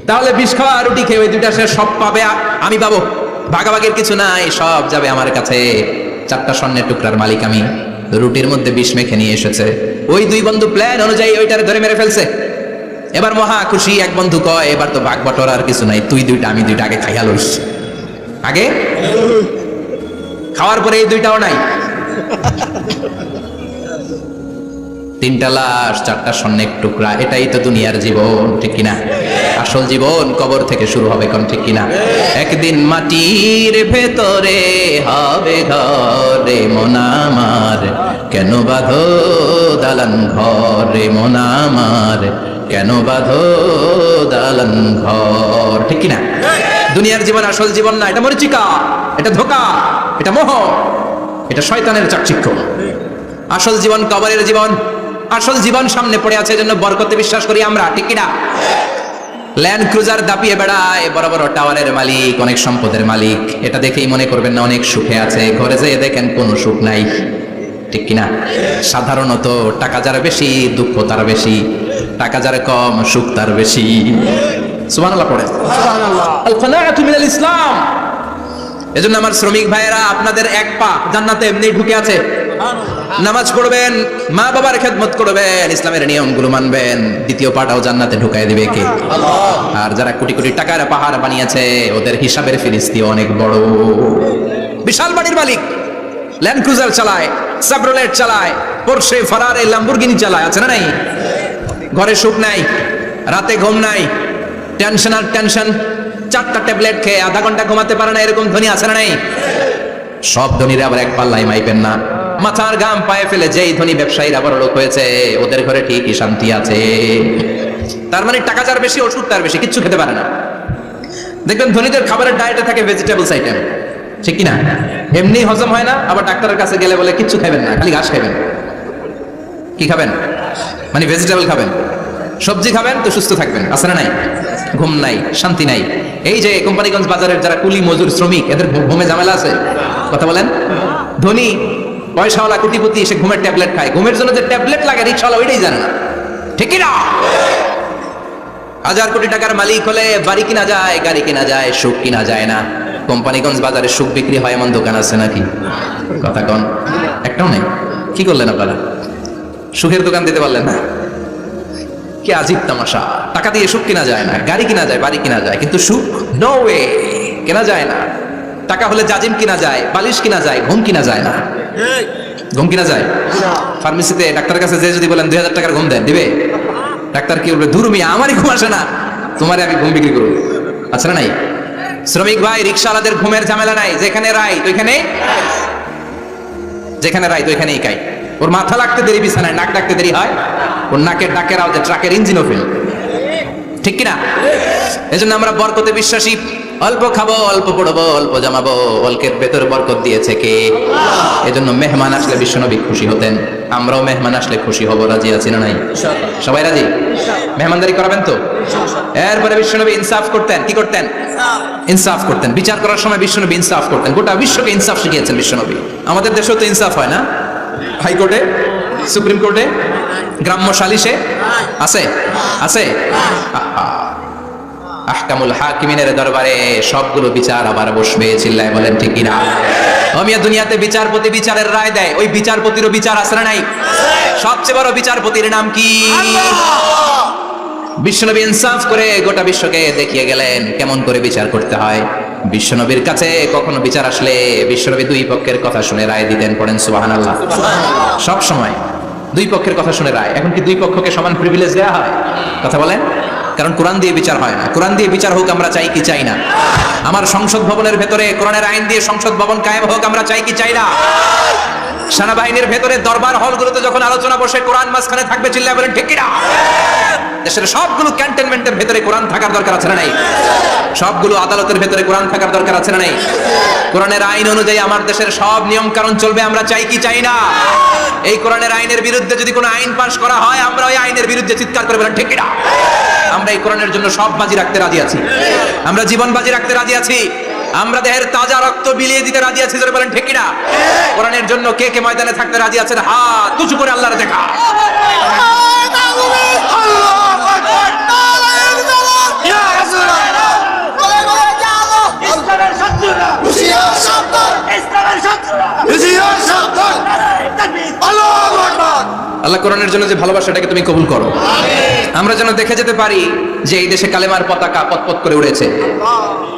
তাহলে বিষ খাওয়া রুটি খেয়ে ওই 2টা সে সব পাবে, আমি পাবো। ভাগাভাগির কিছু নাই, সব যাবে আমার কাছে। 4টা স্বর্ণের টুকরার মালিক আমি। রুটির মধ্যে বিষ মেখে নিয়ে এসেছে। ওই 2 বন্ধু প্ল্যান অনুযায়ী ওইটারে ধরে মেরে ফেলছে। এবার মহা খুশি। এক বন্ধু কয়, এবার তো ভাগ বটর আর কিছু নাই, তুই দুইটা আমি দুইটা আগে খাইয়া লইস। আগে খাওয়ার পরে এই দুইটাও নাই। তিনটা লাশ, চারটা স্বর্ণের টুকরা, এটাই তো দুনিয়ার জীবন, ঠিক কিনা? আসল জীবন কবর থেকে শুরু হবে, কোন ঠিক কিনা? একদিন মাটির ভেতরে হবে ঘরে মন আমার, কেন বাঁধো দালান ঘরে মন আমার, কেন বাঁধো দালান ঘর, ঠিক কিনা? দুনিয়ার জীবন আসল জীবন না, এটা মরিচিকা, এটা ধোঁকা, এটা মোহ, এটা শয়তানের চাকচিক্য। আসল জীবন কবরের জীবন। আসল জীবন সামনে পড়ে আছে, এজন্য বরকতে বিশ্বাস করি আমরা, ঠিক কিনা? ল্যান্ড ক্রুজার দাপিয়ে বেড়ায়, বড় বড় টাওয়ারের মালিক, অনেক সম্পদের মালিক। এটা দেখেই মনে করবেন না অনেক সুখে আছে, ঘরে যেয়ে দেখেন কোনো সুখ নাই, ঠিক কিনা? সাধারণত টাকা যার বেশি দুঃখ তার বেশি, টাকা যার কম সুখ তার বেশি। সুবহানাল্লাহ পড়ে। আল কানাআতু মিনাল ইসলাম। এজন্য আমার শ্রমিক ভাইয়েরা, আপনাদের এক পা জান্নাতে এমনি ঢুকে আছে। নামাজ পড়বেন, মা বাবার খেদমত করবেন, ইসলামের নিয়মগুলো মানবেন, দ্বিতীয় পাটাও জান্নাতে ঢুকাই দিবে কে? আর যারা কোটি কোটি টাকার পাহাড় বানিয়েছে, ওদের হিসাবের ফিরিস্তি অনেক বড়। বিশাল বাড়ির মালিক, ল্যান্ড ক্রুজার চালায়, সাবরোলেট চালায়, পোরশে, ফারারে, ল্যাম্বরগিনি চালায়, আছে না নাই? ঘরে সুখ নাই, রাতে ঘুম নাই, টেনশন আর টেনশন। 4টা ট্যাবলেট খেয়ে আধা ঘন্টা ঘুমাতে পারে না, এরকম ধনী আছে না নাই? সব ধনীরা আবার এক পাল্লায় মাইপেন না। মাথার ঘাম পায়ে ফেলে যেই ধনী ব্যবসায়ীরা বড় লোক হয়েছে, ওদের ঘরে ঠিকই শান্তি আছে। তার মানে টাকা যার বেশি, ওষুধ তার বেশি, কিচ্ছু খেতে পারে না। দেখবেন ধনীদের খাবারের ডায়েটে থাকে ভেজিটেবলস আইটেম, ঠিক কিনা? এমনি হজম হয় না, আবার ডাক্তারের কাছে গেলে বলে কিচ্ছু খাবেন না, খালি ঘাস খাবেন। কি খাবেন? মানে ভেজিটেবল খাবেন, সবজি খাবেন তো সুস্থ থাকবেন, আছে না নাই? ঘুম নাই, শান্তি নাই। এই যে কোম্পানিগঞ্জ বাজারের যারা কুলি মজুর শ্রমিক, এদের ঘুমে ঝামেলা আছে? কথা বলেন। ধনী পয়সাওয়ালা কোটিপতি, সে ঘুমের ট্যাবলেট খায়। ঘুমের জন্য যে ট্যাবলেট লাগে রিক্সাওয়ালা ওইটাই জানে না, ঠিক না? 1000 কোটি টাকার মালিক হলে বাড়ি কিনা যায়, গাড়ি কিনা যায়, সুখ কিনা যায় না। কোম্পানিগঞ্জ বাজারে সুখ বিক্রি হয় এমন দোকান আছে নাকি? কথা কন, একটাও নেই। কি করলেন আপনারা? সুখের দোকান দিতে পারলেন না? কি আজীব তামাশা। টাকা দিয়ে সুখ কিনা যায় না, গাড়ি কিনা যায়, বাড়ি কিনা যায়, কিন্তু সুখ নো ওয়ে, কেনা যায় না। টাকা হলে জাজিম কিনা যায়, বালিশ কিনা যায়, ঘুম কিনা যায় না। ঘুম কিনা যায়? ফার্মেসিতে ডাক্তারের কাছে যে যদি বলেন 2000 টাকার ঘুম দেন, দিবে? ডাক্তার কি বলবে? দূর মিয়া, আমারই ঘুম আসে না, তোমারে আমি ঘুম বিক্রি করবো, আছে না নাই? শ্রমিক ভাই, রিক্সাওয়ালাদের ঘুমের ঝামেলা নাই। যেখানে রাইট ওইখানে, যেখানে রাইট ওইখানেই কাই। ওর মাথা লাগতে দেরি বিছানায়, নাক ডাকতে দেরি হয়, ওর নাকের ডাকের আওয়াজে ট্রাকের ইঞ্জিনও ফেল, ঠিক কিনা? এজন্য আমরা বরকতে বিশ্বাসী। অল্প খাবো, অল্প পড়বো, অল্প জামাবো, অল্পের ভেতর বরকত দিয়েছে কে? এজন্য মেহমান আসলে বিশ্বনবী খুশি হতেন, আমরাও মেহমান আসলে খুশি হব। রাজি আছি না নাই? সবাই রাজি? মেহমানদারি করাবেন তো? এরপরে বিশ্বনবী ইনসাফ করতেন। কি করতেন? ইনসাফ করতেন। বিচার করার সময় বিশ্বনবী ইনসাফ করতেন। গোটা বিশ্বকে ইনসাফ শিখিয়েছেন বিশ্বনবী। আমাদের দেশেও তো ইনসাফ হয় না? হাইকোর্টে, সুপ্রিম কোর্টে, গ্রাম্য সালিশে আছে, আছে। আহকামুল হাকিমিনের দরবারে সবগুলো বিচার আবার বসবে। চিল্লায় বলেন ঠিক কিনা? আমিয়া দুনিয়াতে বিচারপতি বিচারের রায় দেয়, ওই বিচারপতিরও বিচার আছে না নাই? সবচেয়ে বড় বিচারপতির নাম কি? বিশ্বনবী ইনসাফ করে গোটা বিশ্বকে দেখিয়ে গেলেন কেমন করে বিচার করতে হয়। বিশ্বনবীর কাছে কখনো বিচার আসলে বিশ্বনবী দুই পক্ষের কথা শুনে রায় দিতেন। পড়েন সুবহানাল্লাহ। সব সময় দুই পক্ষের কথা শুনে রায়। এখন কি দুই পক্ষকে সমান প্রিভিলেজ দেওয়া হয়? কথা বলেন। কারণ কোরআন দিয়ে বিচার হয় না। কোরআন দিয়ে বিচার হোক আমরা চাই কি চাই না? আমার সংসদ ভবনের ভেতরে কোরআনের আইন দিয়ে সংসদ ভবন কায়েম হোক আমরা চাই কি চাই না? সেনাবাহিনীর ভেতরে দরবার হলগুলোতে যখন আলোচনা বসে কোরআন মাঝখানে থাকবে। চিল্লায় বলেন ঠিক কিনা? দেশের সবগুলো ক্যান্টনমেন্টের ভেতরে কোরআন থাকার দরকার আছে না নাই? সবগুলো আদালতের ভেতরে কোরআন থাকার দরকার আছে না নাই? কোরআনের আইন অনুযায়ী আমার দেশের সব নিয়ম কানুন চলবে আমরা চাই কি চাই না? এই কোরআনের আইনের বিরুদ্ধে যদি কোনো আইন পাশ করা হয় আমরা ওই আইনের বিরুদ্ধে চিৎকার করে বলেন ঠিক কিনা? আমরা এই কোরআনের জন্য সব বাজি রাখতে রাজি আছি। আমরা জীবন বাজি রাখতে রাজি আছি। আমরা দেহের তাজা রক্ত বিলিয়ে দিতে রাজি আছি। জোরে বলেন ঠিক কিনা? কোরআনের জন্য কে কে ময়দানে থাকতে রাজি আছেন? হাত উঁচু করে আল্লাহর দেখা। আল্লাহ কোরআনের জন্য যে ভালোবাসাটাকে তুমি কবুল করো। আমরা যেন দেখে যেতে পারি যে এই দেশে কালেমার পতাকা পতপত করে উড়েছে।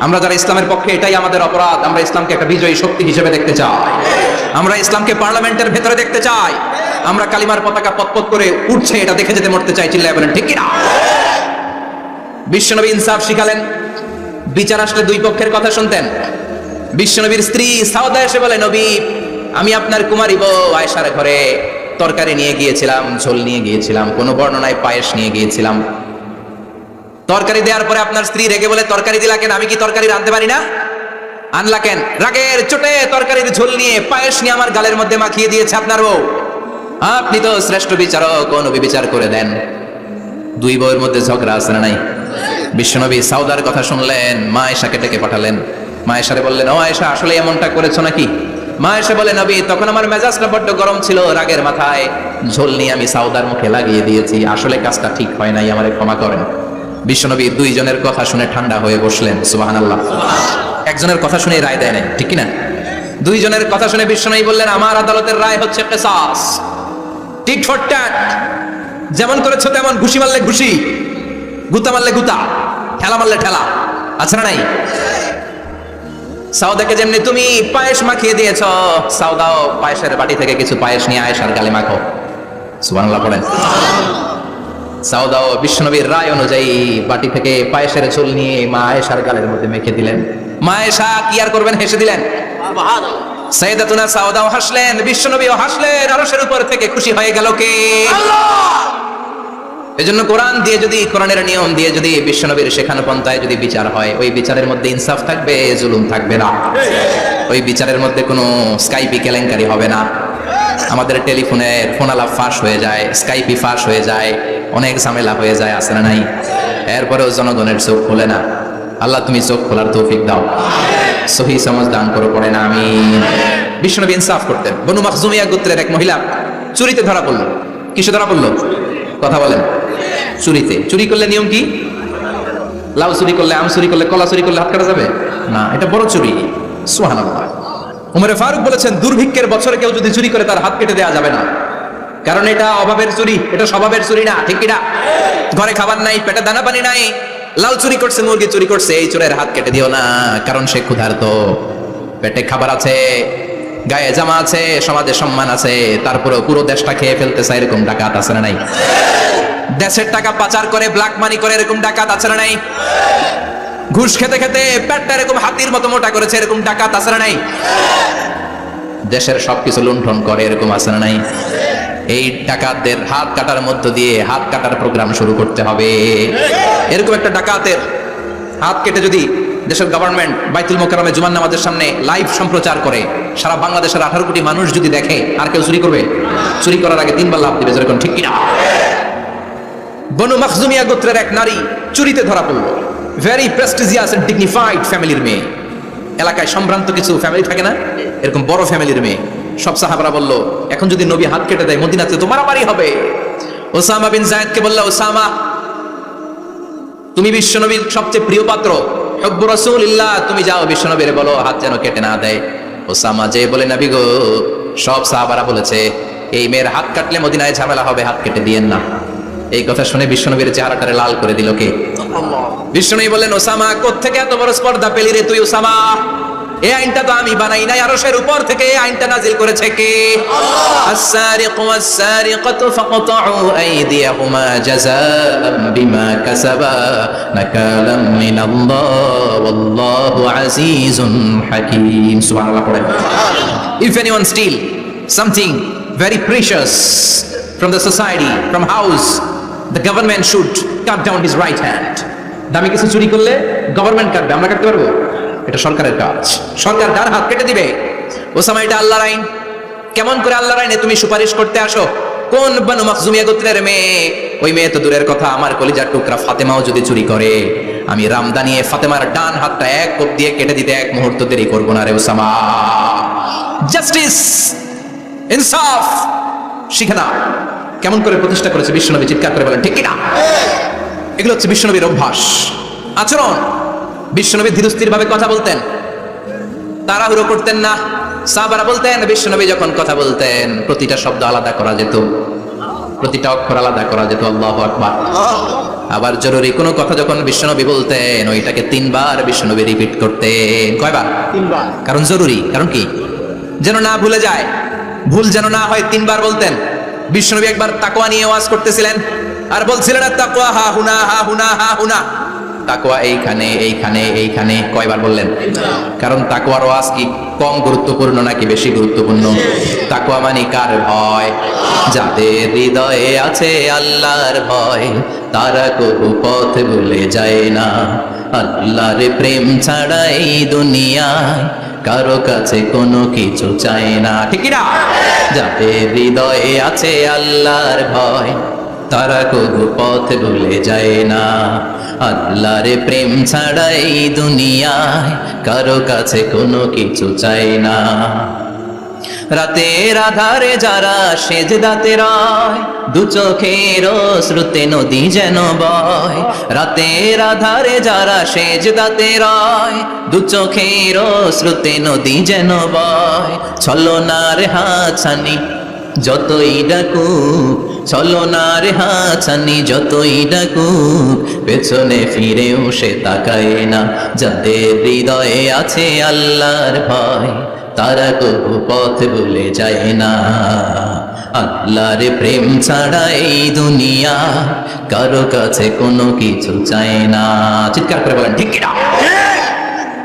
আমরা যারা ইসলামের পক্ষে, এটাই আমাদের অপরাধ। আমরা ইসলামকে একটা বিজয়ী শক্তি হিসেবে দেখতে চাই। আমরা ইসলামকে পার্লামেন্টের ভেতরে দেখতে চাই। আমরা কালিমার পতাকা পতপত করে উঠছে এটা দেখে যেতে মরতে চাই। চিল্লায় বলেন ঠিক কিনা? বিশ্বনবী ইনসাফ শিখালেন। বিচার আসলে দুই পক্ষের কথা শুনতেন। বিশ্বনবীর স্ত্রী সাউদা এসে বলে, নবী, আমি আপনার কুমারী বউ আয়েশার ঘরে তরকারি নিয়ে গিয়েছিলাম, ঝোল নিয়ে গিয়েছিলাম, কোন বর্ণনায় পায়েস নিয়ে গিয়েছিলাম। তরকারি দেওয়ার পরে আপনার স্ত্রী রেগে বলে, তরকারি দিলা কেন? আমি কি তরকারি রাঁধতে পারি না? আনলা কেন? রাগের চোটে তরকারির ঝোল নিয়ে পায়েস নিয়ে আমার গালের মধ্যে মাখিয়ে দিয়েছে আপনার বউ। আপনি তো শ্রেষ্ঠ বিচারক, ও নবী বিচার করে দেন। দুই বউয়ের মধ্যে ঝগড়া আছে না নাই? বিশ্বনবী সাউদার কথা শুনলেন, মা আয়েশাকে ডেকে পাঠালেন। মা আয়েশারে বললেন, ও আয়েশা, আসলে এমনটা করেছো নাকি? মা আয়েশা বলে, নবী, তখন আমার মেজাজটা বড্ড গরম ছিল, রাগের মাথায় ঝোল নিয়ে আমি সাউদার মুখে লাগিয়ে দিয়েছি। আসলে কাজটা ঠিক হয় নাই, আমারে ক্ষমা করেন। বিশ্বনবী দুইজনের কথা শুনে ঠান্ডা হয়ে বসলেন। সুবহানাল্লাহ। একজনের কথা শুনে রায় দেয় নাই, ঠিক কিনা? দুইজনের কথা শুনে বিশ্বনবী বললেন, আমার আদালতের রায় হচ্ছে কিসাস, টিট ফর ট্যাট। যেমন করেছো তেমন, ঘুষি মারলে ঘুষি, গুতা মারলে গুতা, ঠেলা মারলে ঠেলা। আছে না নাই? সাউদাকে যেমনি তুমি পায়েস মাখিয়ে দিয়েছ, সাউদাও পায়েসের বাটি থেকে কিছু পায়েস নিয়ে আয়েশার গালে মাখো। সুবহানাল্লাহ পড়েন। সাউদাও বিশ্বনবীর রায় অনুযায়ী বাটি থেকে পায়েসের ঝোল নিয়ে মা আয়েশার গালের মধ্যে মেখে দিলেন। মা আয়েশা কি আর করবেন, হেসে দিলেন। সাইয়েদাতুনা সাউদাও হাসলেন, বিশ্বনবীও হাসলেন। আরশের উপর থেকে খুশি হয়ে গেল কে? আল্লাহ। এজন্য কোরআন দিয়ে যদি, কোরআনের নিয়ম দিয়ে যদি বিশ্বনবীর শেখানো পন্থায় যদি বিচার হয়, ওই বিচারের মধ্যে ইনসাফ থাকবে, জুলুম থাকবে না। ওই বিচারের মধ্যে কোনো স্কাইপি কেলেঙ্কারি হবে না। আমাদের টেলিফোনের ফোনালাপ ফাঁস হয়ে যায়, স্কাইপি ফাঁস হয়ে যায়, অনেক ঝামেলা হয়ে যায়, আছে না নাই? এরপরেও জনগণের চোখ খোলে না। আল্লাহ তুমি চোখ খোলার তৌফিক দাও, সহি সমাজ দান করো, পড়ে না আমিন। বিশ্বনবী ইনসাফ করতেন। বনু মাখজুমিয়া গোত্রের এক মহিলা চুরিতে ধরা পড়লো। কিসে ধরা পড়লো? কথা বলেন। চুরিতে। চুরি করলে নিয়ম কি? লাউ চুরি করলে, আম চুরি করলে, কলা চুরি করলে হাত কাটা যাবে না, এটা বড় চুরি। সুবহানাল্লাহ। উমরে ফারুক বলেছেন, দুর্ভিক্ষের বছরে কেউ যদি চুরি করে তার হাত কেটে দেওয়া যাবে না, কারণ এটা অভাবের চুরি, এটা স্বভাবের চুরি না, ঠিক কিনা? ঘরে খাবার নাই, পেটে দানা পানি নাই, লাউ চুরি করছে, মুরগি চুরি করছে, এই চোরের হাত কেটে দিও না, কারণ সে ক্ষুধার্ত, পেটে খাবার আছে, গায়ে জামা আছে, সমাজে সম্মান আছে, তারপরে পুরো দেশটা খেয়ে ফেলতে চায়, এরকম ডাকাত আছে না নাই? দেশের টাকা পাচার করে, ব্ল্যাক মানি করে, এরকম ডাকাত আছে না নাই? ঘুষ খেতে খেতে পেটটা এরকম হাতির মতো মোটা করেছে, এরকম ডাকাত আছে না নাই? দেশের সবকিছু লুণ্ঠন করে, এরকম আছে না নাই? এই ডাকাতদের হাত কাটার মধ্য দিয়ে হাত কাটার প্রোগ্রাম শুরু করতে হবে। এরকম একটা ডাকাতের হাত কেটে যদি দেশের গভর্নমেন্ট বাইতুল মোকাররমে জুমার নামাজের সামনে লাইভ সম্প্রচার করে, সারা বাংলাদেশের 18 কোটি মানুষ যদি দেখে, আর কেউ চুরি করবে? চুরি করার আগে 3 বার লাভ দিবে, যেরকম, ঠিক কিনা? বনু মাখজুমিয়া গোত্রের এক নারী চুরিতে ধরা পড়ল। ভেরি প্রেস্টিজিয়াস এন্ড ডিগনিফাইড ফ্যামিলির মেয়ে। এলাকায় সম্ভ্রান্ত কিছু ফ্যামিলি থাকে না, এরকম বড় ফ্যামিলির মেয়ে। সব সাহাবারা বলল, এখন যদি নবী হাত কেটে দেয় মদিনাতে তো মারামারি হবে। ওসামা বিন যায়েদকে বলল, ওসামা, তুমি বিশ্বনবীর সবচেয়ে প্রিয় পাত্র, হুব্বু রাসূলিল্লাহ, তুমি যাও বিশ্বনবীরে বলো হাত যেন কেটে না দেয়। ওসামা যে বলে, নবী গো, সব সাহাবারা বলেছে এই মেয়ের হাত কাটলে মদিনায় ঝামেলা হবে, হাত কেটে দিয়েন না। এই কথা শুনে বিশ্বনবীর চেহারাটারে লাল করে দিল কে? বিশ্বনবী বললেন, ওসামা, কোত্থেকে এত বড় স্পর্ধা পেলি রে তুই ওসামা? এই আইনটা তো আমি বানাই নাই, আরশের উপর থেকে এই আইনটা নাজিল করেছে কে? আল্লাহ। আস-সারিকু ওয়াস-সারিকাতু ফাকতাউ আইদিয়াহুমা জাযাআন বিমা কাসাবা নাকালাম মিনাল্লাহ ওয়াল্লাহু আজিজুন হাকীম। সুবহানাল্লাহ পড়েন। If anyone steal something very precious from the society, from house, the government should cut down his right hand. দামি কিছু চুরি করলে গভর্নমেন্ট কাটবে, আমরা কাটতে পারবো? এটা সরকারের কাজ, সরকার কার হাত কেটে দিবে? ওসামা, এটা আল্লাহর আইন। কেমন করে আল্লাহর আইনে তুমি সুপারিশ করতে আসো? কোন বনু মাখজুমিয়া গোত্রের মেয়ে? ওই মেয়ে তো দূরের কথা, আমার কলিজার টুকরা ফাতেমাও যদি চুরি করে, আমি রামদানিয়ে ফাতেমার ডান হাতটা এক কোপ দিয়ে কেটে দিতে এক মুহূর্ত দেরি করবো না রে ওসামা। জাস্টিস, ইনসাফ শিখে না। কেমন করে প্রতিষ্ঠা করেছে বিশ্বনবী, চিৎকার করে বলেন ঠিক কিনা? এগুলো হচ্ছে বিশ্বনবীর অভ্যাস, আচরণ। বিশ্বনবী ধীরস্থির ভাবে কথা বলতেন, তাড়াহুড়ো করতেন না। সাহাবারা বলতেন বিশ্বনবী যখন কথা বলতেন প্রতিটা শব্দ আলাদা করা যেত, প্রতিটা অক্ষর আলাদা করা যেত, আল্লাহু আকবার। আবার জরুরি কোনো কথা যখন বিশ্বনবী বলতেন ওইটাকে 3 বার বিশ্বনবী রিপিট করতেন। কয়বার? 3 বার। কারণ জরুরি, কারণ কি? যেন না ভুলে যায়, ভুল যেন না হয়, 3 বার বলতেন। বিশ্বনবী একবার তাকওয়া নিয়ে ওয়াজ করতেছিলেন আর বলছিলেন তাকওয়া হা হুনা হা হুনা হা হুনা, তাকওয়া এইখানে এইখানে এইখানে। কয়বার বললেন? কারণ তাকওয়ার ওয়াজ কি কম গুরুত্বপূর্ণ নাকি বেশি গুরুত্বপূর্ণ? তাকওয়া মানে কার ভয়? যাদের হৃদয়ে আছে আল্লাহর ভয় তারা কবু পথ ভুলে যায় না। আল্লাহর প্রেম ছাড়া এই দুনিয়ায় কারো কাছে কোনো কিছু চায় না, ঠিক না? যাদের হৃদয়ে আছে আল্লাহর ভয় তারা কবু পথ ভুলে যায় না। আল্লাহর প্রেম ছাড়া এই দুনিয়ায় কারো কাছে কোনো কিছু চায় না। রাতের আধারে যারা সেজদাতে রয় দু চোখের শ্রুতে নদী যেন বয়। রাতের আধারে যারা সেজদাতে রয় দু চোখের শ্রুতে নদী যেন বয়। ছলনার হাতছানি যতই ডাকুক, ছলনার হাতছানি যতই ডাকুক, পেছনে ফিরেও সে তাকায় না। যাদের হৃদয়ে আছে আল্লাহর ভয় তারা কবু পথ ভুলে যায় না। আল্লাহর প্রেম ছাড়া এই দুনিয়া কারো কাছে কোনো কিছু চায় না। চিৎকার করে বলেন ঠিক কিনা?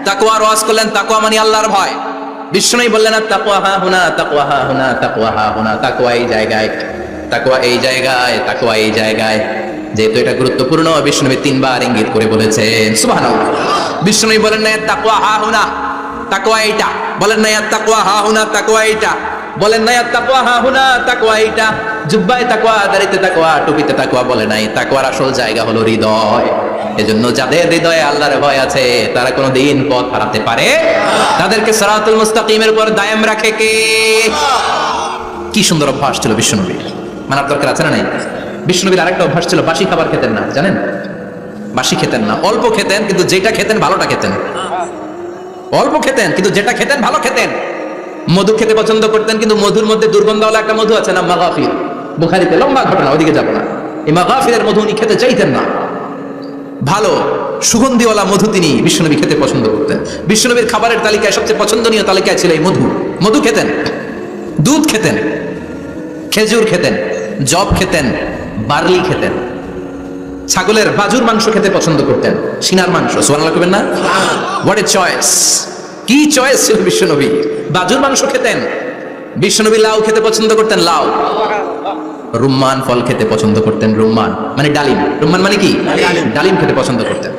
তাকওয়ার ওয়াজ করলেন, তাকওয়া মানে আল্লাহর ভয়। বিষ্ণুই বললেন তাকওয়া হা হুনা, তাকওয়া হা হুনা, তাকওয়া হা হুনা, তাকওয়া এই জায়গায়, তাকওয়া এই জায়গায়, তাকওয়া এই জায়গায়। যেহেতু এটা গুরুত্বপূর্ণ বিষ্ণুবী 3 বার ইঙ্গিত করে বলেছেন। সুবহানাল্লাহ। বিষ্ণুই বলেন না তাকওয়া হা হুনা, তাকওয়া এইটা। বলেন না তাকওয়া হা হুনা, তাকওয়া এইটা। বলেন না তাকওয়া হা হুনা, তাকওয়া এইটা। জুব্বায় তাকওয়া, দাড়িতে তাকওয়া, টুপিতে তাকওয়া বলে নাই। তাকওয়ার আসল জায়গা হলো হৃদয়। এজন্য যাদের হৃদয়ে আল্লাহর ভয় আছে তারা কোনোদিন পথ হারাতে পারে, তাদেরকে সিরাতুল মুস্তাকিমের উপর দায়েম রাখে কে? কি সুন্দর অভ্যাস ছিল বিশ্বনবীর, মানার দরকার আছে না নাই? বিশ্বনবীর আরেকটা অভ্যাস ছিল, বাসি খাবার খেতেন না, জানেন? বাসি খেতেন না, অল্প খেতেন কিন্তু যেটা খেতেন ভালোটা খেতেন। অল্প খেতেন কিন্তু যেটা খেতেন ভালো খেতেন। মধু খেতে পছন্দ করতেন কিন্তু মধুর মধ্যে দুর্গন্ধওয়ালা একটা মধু আছে না, মাগাফির। বুখারীতে লম্বা ঘটনা, ওদিকে যাব না। এই মাগাফিরের মধু উনি খেতে চাইতেন না। ভালো সুগন্ধিওয়ালা মধু তিনি বিশ্বনবী খেতে পছন্দ করতেন। বিশ্বনবীর খাবারের তালিকায় সবচেয়ে পছন্দনীয় তালিকায় ছিল এই মধু। মধু খেতেন, দুধ খেতেন, খেজুর খেতেন, জব খেতেন, বার্লি খেতেন, ছাগলের বাজুর মাংস খেতে পছন্দ করতেন, সিনার মাংস। সুবহানাল্লাহ কইবেন না? What a choice! কি চয়েস ছিল বিশ্বনবী! বাজুর মাংস খেতেন। বিশ্বনবী লাউ খেতে পছন্দ করতেন, লাউ। রুম্মান ফল খেতে পছন্দ করতেন, রুম্মান মানে ডালিম। রুম্মান মানে কি? ডালিম খেতে পছন্দ করতেন।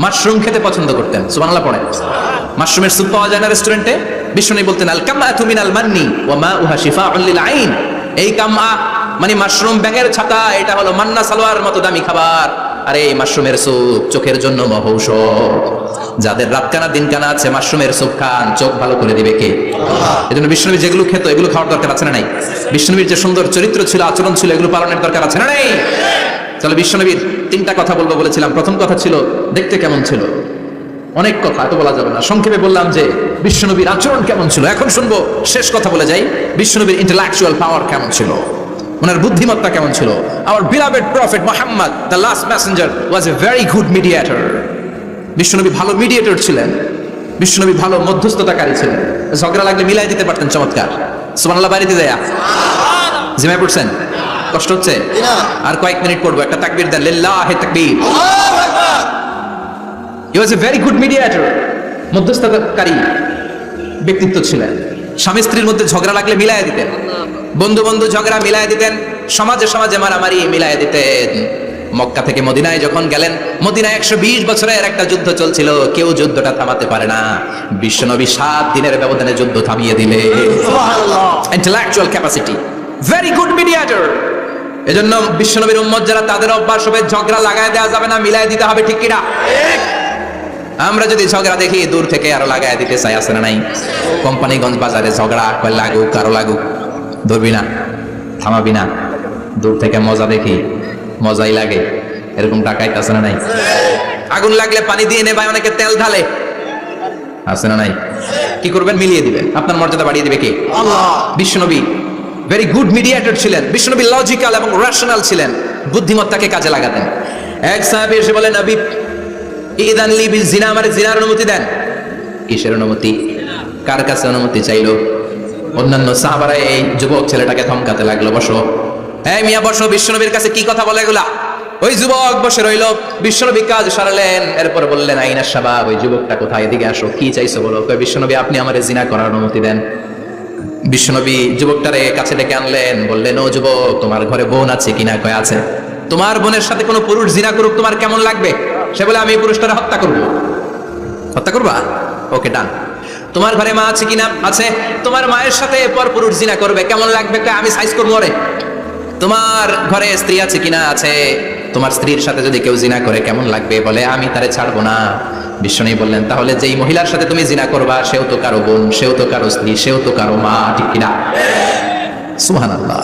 মাশরুম খেতে পছন্দ করতেন। সুবহানাল্লাহ পড়েন। মাশরুমের স্যুপ পাওয়া যায় না রেস্টুরেন্টে? বিশ্বনবী বলতেন আল কামাতু মিনাল মান্নি ওয়া মাউহা শিফাউন লিল আইন। এই কামা মানে মাশরুম, ব্যাঙের ছাতা, এটা হলো মান্না সালোয়ার মতো দামি খাবার। আর এই মাশরুমের স্যুপ চোখের জন্য মহৌষধ। যাদের রাতকানা দিনকানা আছে মাশরুমের স্যুপ খান, চোখ ভালো করে দিবে কে? এজন্য বিশ্বনবী যেগুলো খেত এগুলো খাওয়ার দরকার আছে না নাই? বিশ্বনবীর যে সুন্দর চরিত্র ছিল, আচরণ ছিল, এগুলো পালনের দরকার আছে না নাই? তাহলে বিশ্বনবীর 3টা কথা বলবো বলেছিলাম। প্রথম কথা ছিল দেখতে কেমন ছিল। অনেক কথা এত বলা যাবে না, সংক্ষেপে বললাম যে বিশ্বনবীর আচরণ কেমন ছিল। এখন শুনবো, শেষ কথা বলে যাই, বিশ্বনবীর ইন্টেলেকচুয়াল পাওয়ার কেমন ছিল, ওনার বুদ্ধিমত্তা কেমন ছিল। Our beloved prophet Muhammad, the last messenger, was a very good mediator. বিশ্বনবী ভালো মিডিয়েটর ছিলেন। বিশ্বনবী ভালো মধ্যস্থতাকারী ছিলেন। ঝগড়া লাগলে মিলাই দিতে পারতেন চমৎকার। সুবহানাল্লাহ বাড়িতে দেয়া জিমায় পড়ছেন? কষ্ট হচ্ছে? আর কয়েক মিনিট পড়বো, একটা তাকবীর দেন, লিল্লাহি তাকবীর। He was a very good mediator. মধ্যস্থতাকারী ব্যক্তিত্ব ছিলেন। স্বামী স্ত্রীর মধ্যে ঝগড়া লাগলে মিলাই দিতেন, বন্ধু বন্ধু ঝগড়া মিলাই দিতেন, সমাজে সমাজে মারামারি মিলাই দিতেন। মক্কা থেকে মদিনায় যখন গেলেন, মদিনায় 120 বছরের একটা যুদ্ধ চলছিল, কেউ যুদ্ধটা থামাতে পারে না। বিশ্বনবী 7 দিনের ব্যবধানে যুদ্ধ থামিয়ে দিলে। Intellectual capacity, very good mediator. এজন্য বিশ্বনবীর উম্মত যারা, তাদের অভ্যাস হবে ঝগড়া লাগায় দেওয়া যাবে না, মিলাই দিতে হবে, ঠিক কিনা? আমরা যদি ঝগড়া দেখি দূর থেকে আরো লাগায় দিতে চাই, আছে না নাই? কোম্পানিগঞ্জ বাজারে ঝগড়া, কয় লাগুক আরো লাগুক, ধরবি না, থামাবি না। দূর থেকে মজা দেখি, মজাই লাগে, এরকম টাকাই আছে না নাই? আগুন লাগলে পানি দিয়ে নেবে, অনেকে তেল ঢালে, আছে না নাই? কি করবেন? মিলিয়ে দিবেন। আপনার মর্যাদা বাড়িয়ে দিবে কে? আল্লাহ। বিশ্বনবী ভেরি গুড মিডিয়েটর ছিলেন। বিশ্বনবী লজিক্যাল এবং রেশনাল ছিলেন, বুদ্ধিমত্তাকে কাজে লাগাতেন। এক সাহাবী এসে বলেন, নবী ইদান লি বিল জিনা, আমারে জিনার অনুমতি দেন। কিসের অনুমতি? কার কাছে অনুমতি চাইলো? অন্যান্য সাহাবারা এই যুবক ছেলেটাকে ধমকাতে লাগলো, বসো, এই মিয়া বসো, বিশ্বনবীর কাছে কি কথা বলে এগুলা? ওই যুবক বসে রইল। বিশ্বনবী কাজ সারালেন, এরপর বললেন, আইনা শাবাব, ওই যুবকটা কোথায়, এদিকে আসো, কি চাইছো বলো। কই, বিশ্বনবী আপনি আমারে জিনা করার অনুমতি দেন। বিশ্বনবী যুবকটারে কাছে ডেকে আনলেন, বললেন, ও যুবক, তোমার ঘরে বোন আছে কিনা? কয় আছে। তোমার বোনের সাথে কোনো পুরুষ জিনা করুক, তোমার কেমন লাগবে? সে বলে, আমি এই পুরুষটারে হত্যা করবো। হত্যা করবা? ওকে, ডান। তোমার ঘরে মা আছে কিনা? আছে। তোমার মায়ের সাথে পর পুরুষ জিনা করবে, কেমন লাগবে? আমি সাইজ করবো রে। তোমার ঘরে স্ত্রী আছে কিনা? আছে। তোমার স্ত্রীর সাথে যদি কেউ জিনা করে কেমন লাগবে? বলে, আমি তারে ছাড়বো না। বিশ্বনবী বললেন, তাহলে যেই মহিলার সাথে তুমি জিনা করবা সেও তো কারো বোন, সেও তো কারো স্ত্রী, সেও তো কারো মা, ঠিক কিনা? সুবহানাল্লাহ,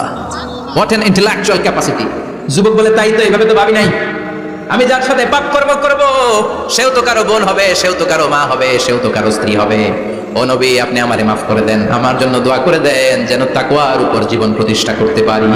হোয়াট অ্যান ইন্টেলেকচুয়াল ক্যাপাসিটি। যুবক বলে, তাই তো, এইভাবে তো ভাবি নাই। আমি যার সাথে পাপ করব সেও তো কারো বোন হবে, সেও তো কারো মা হবে, সেও তো কারো স্ত্রী হবে। ও নবী, আপনি আমারে মাফ করে দেন, আমার জন্য দোয়া করে দেন যেন তাকওয়ার উপর জীবন প্রতিষ্ঠা করতে পারি।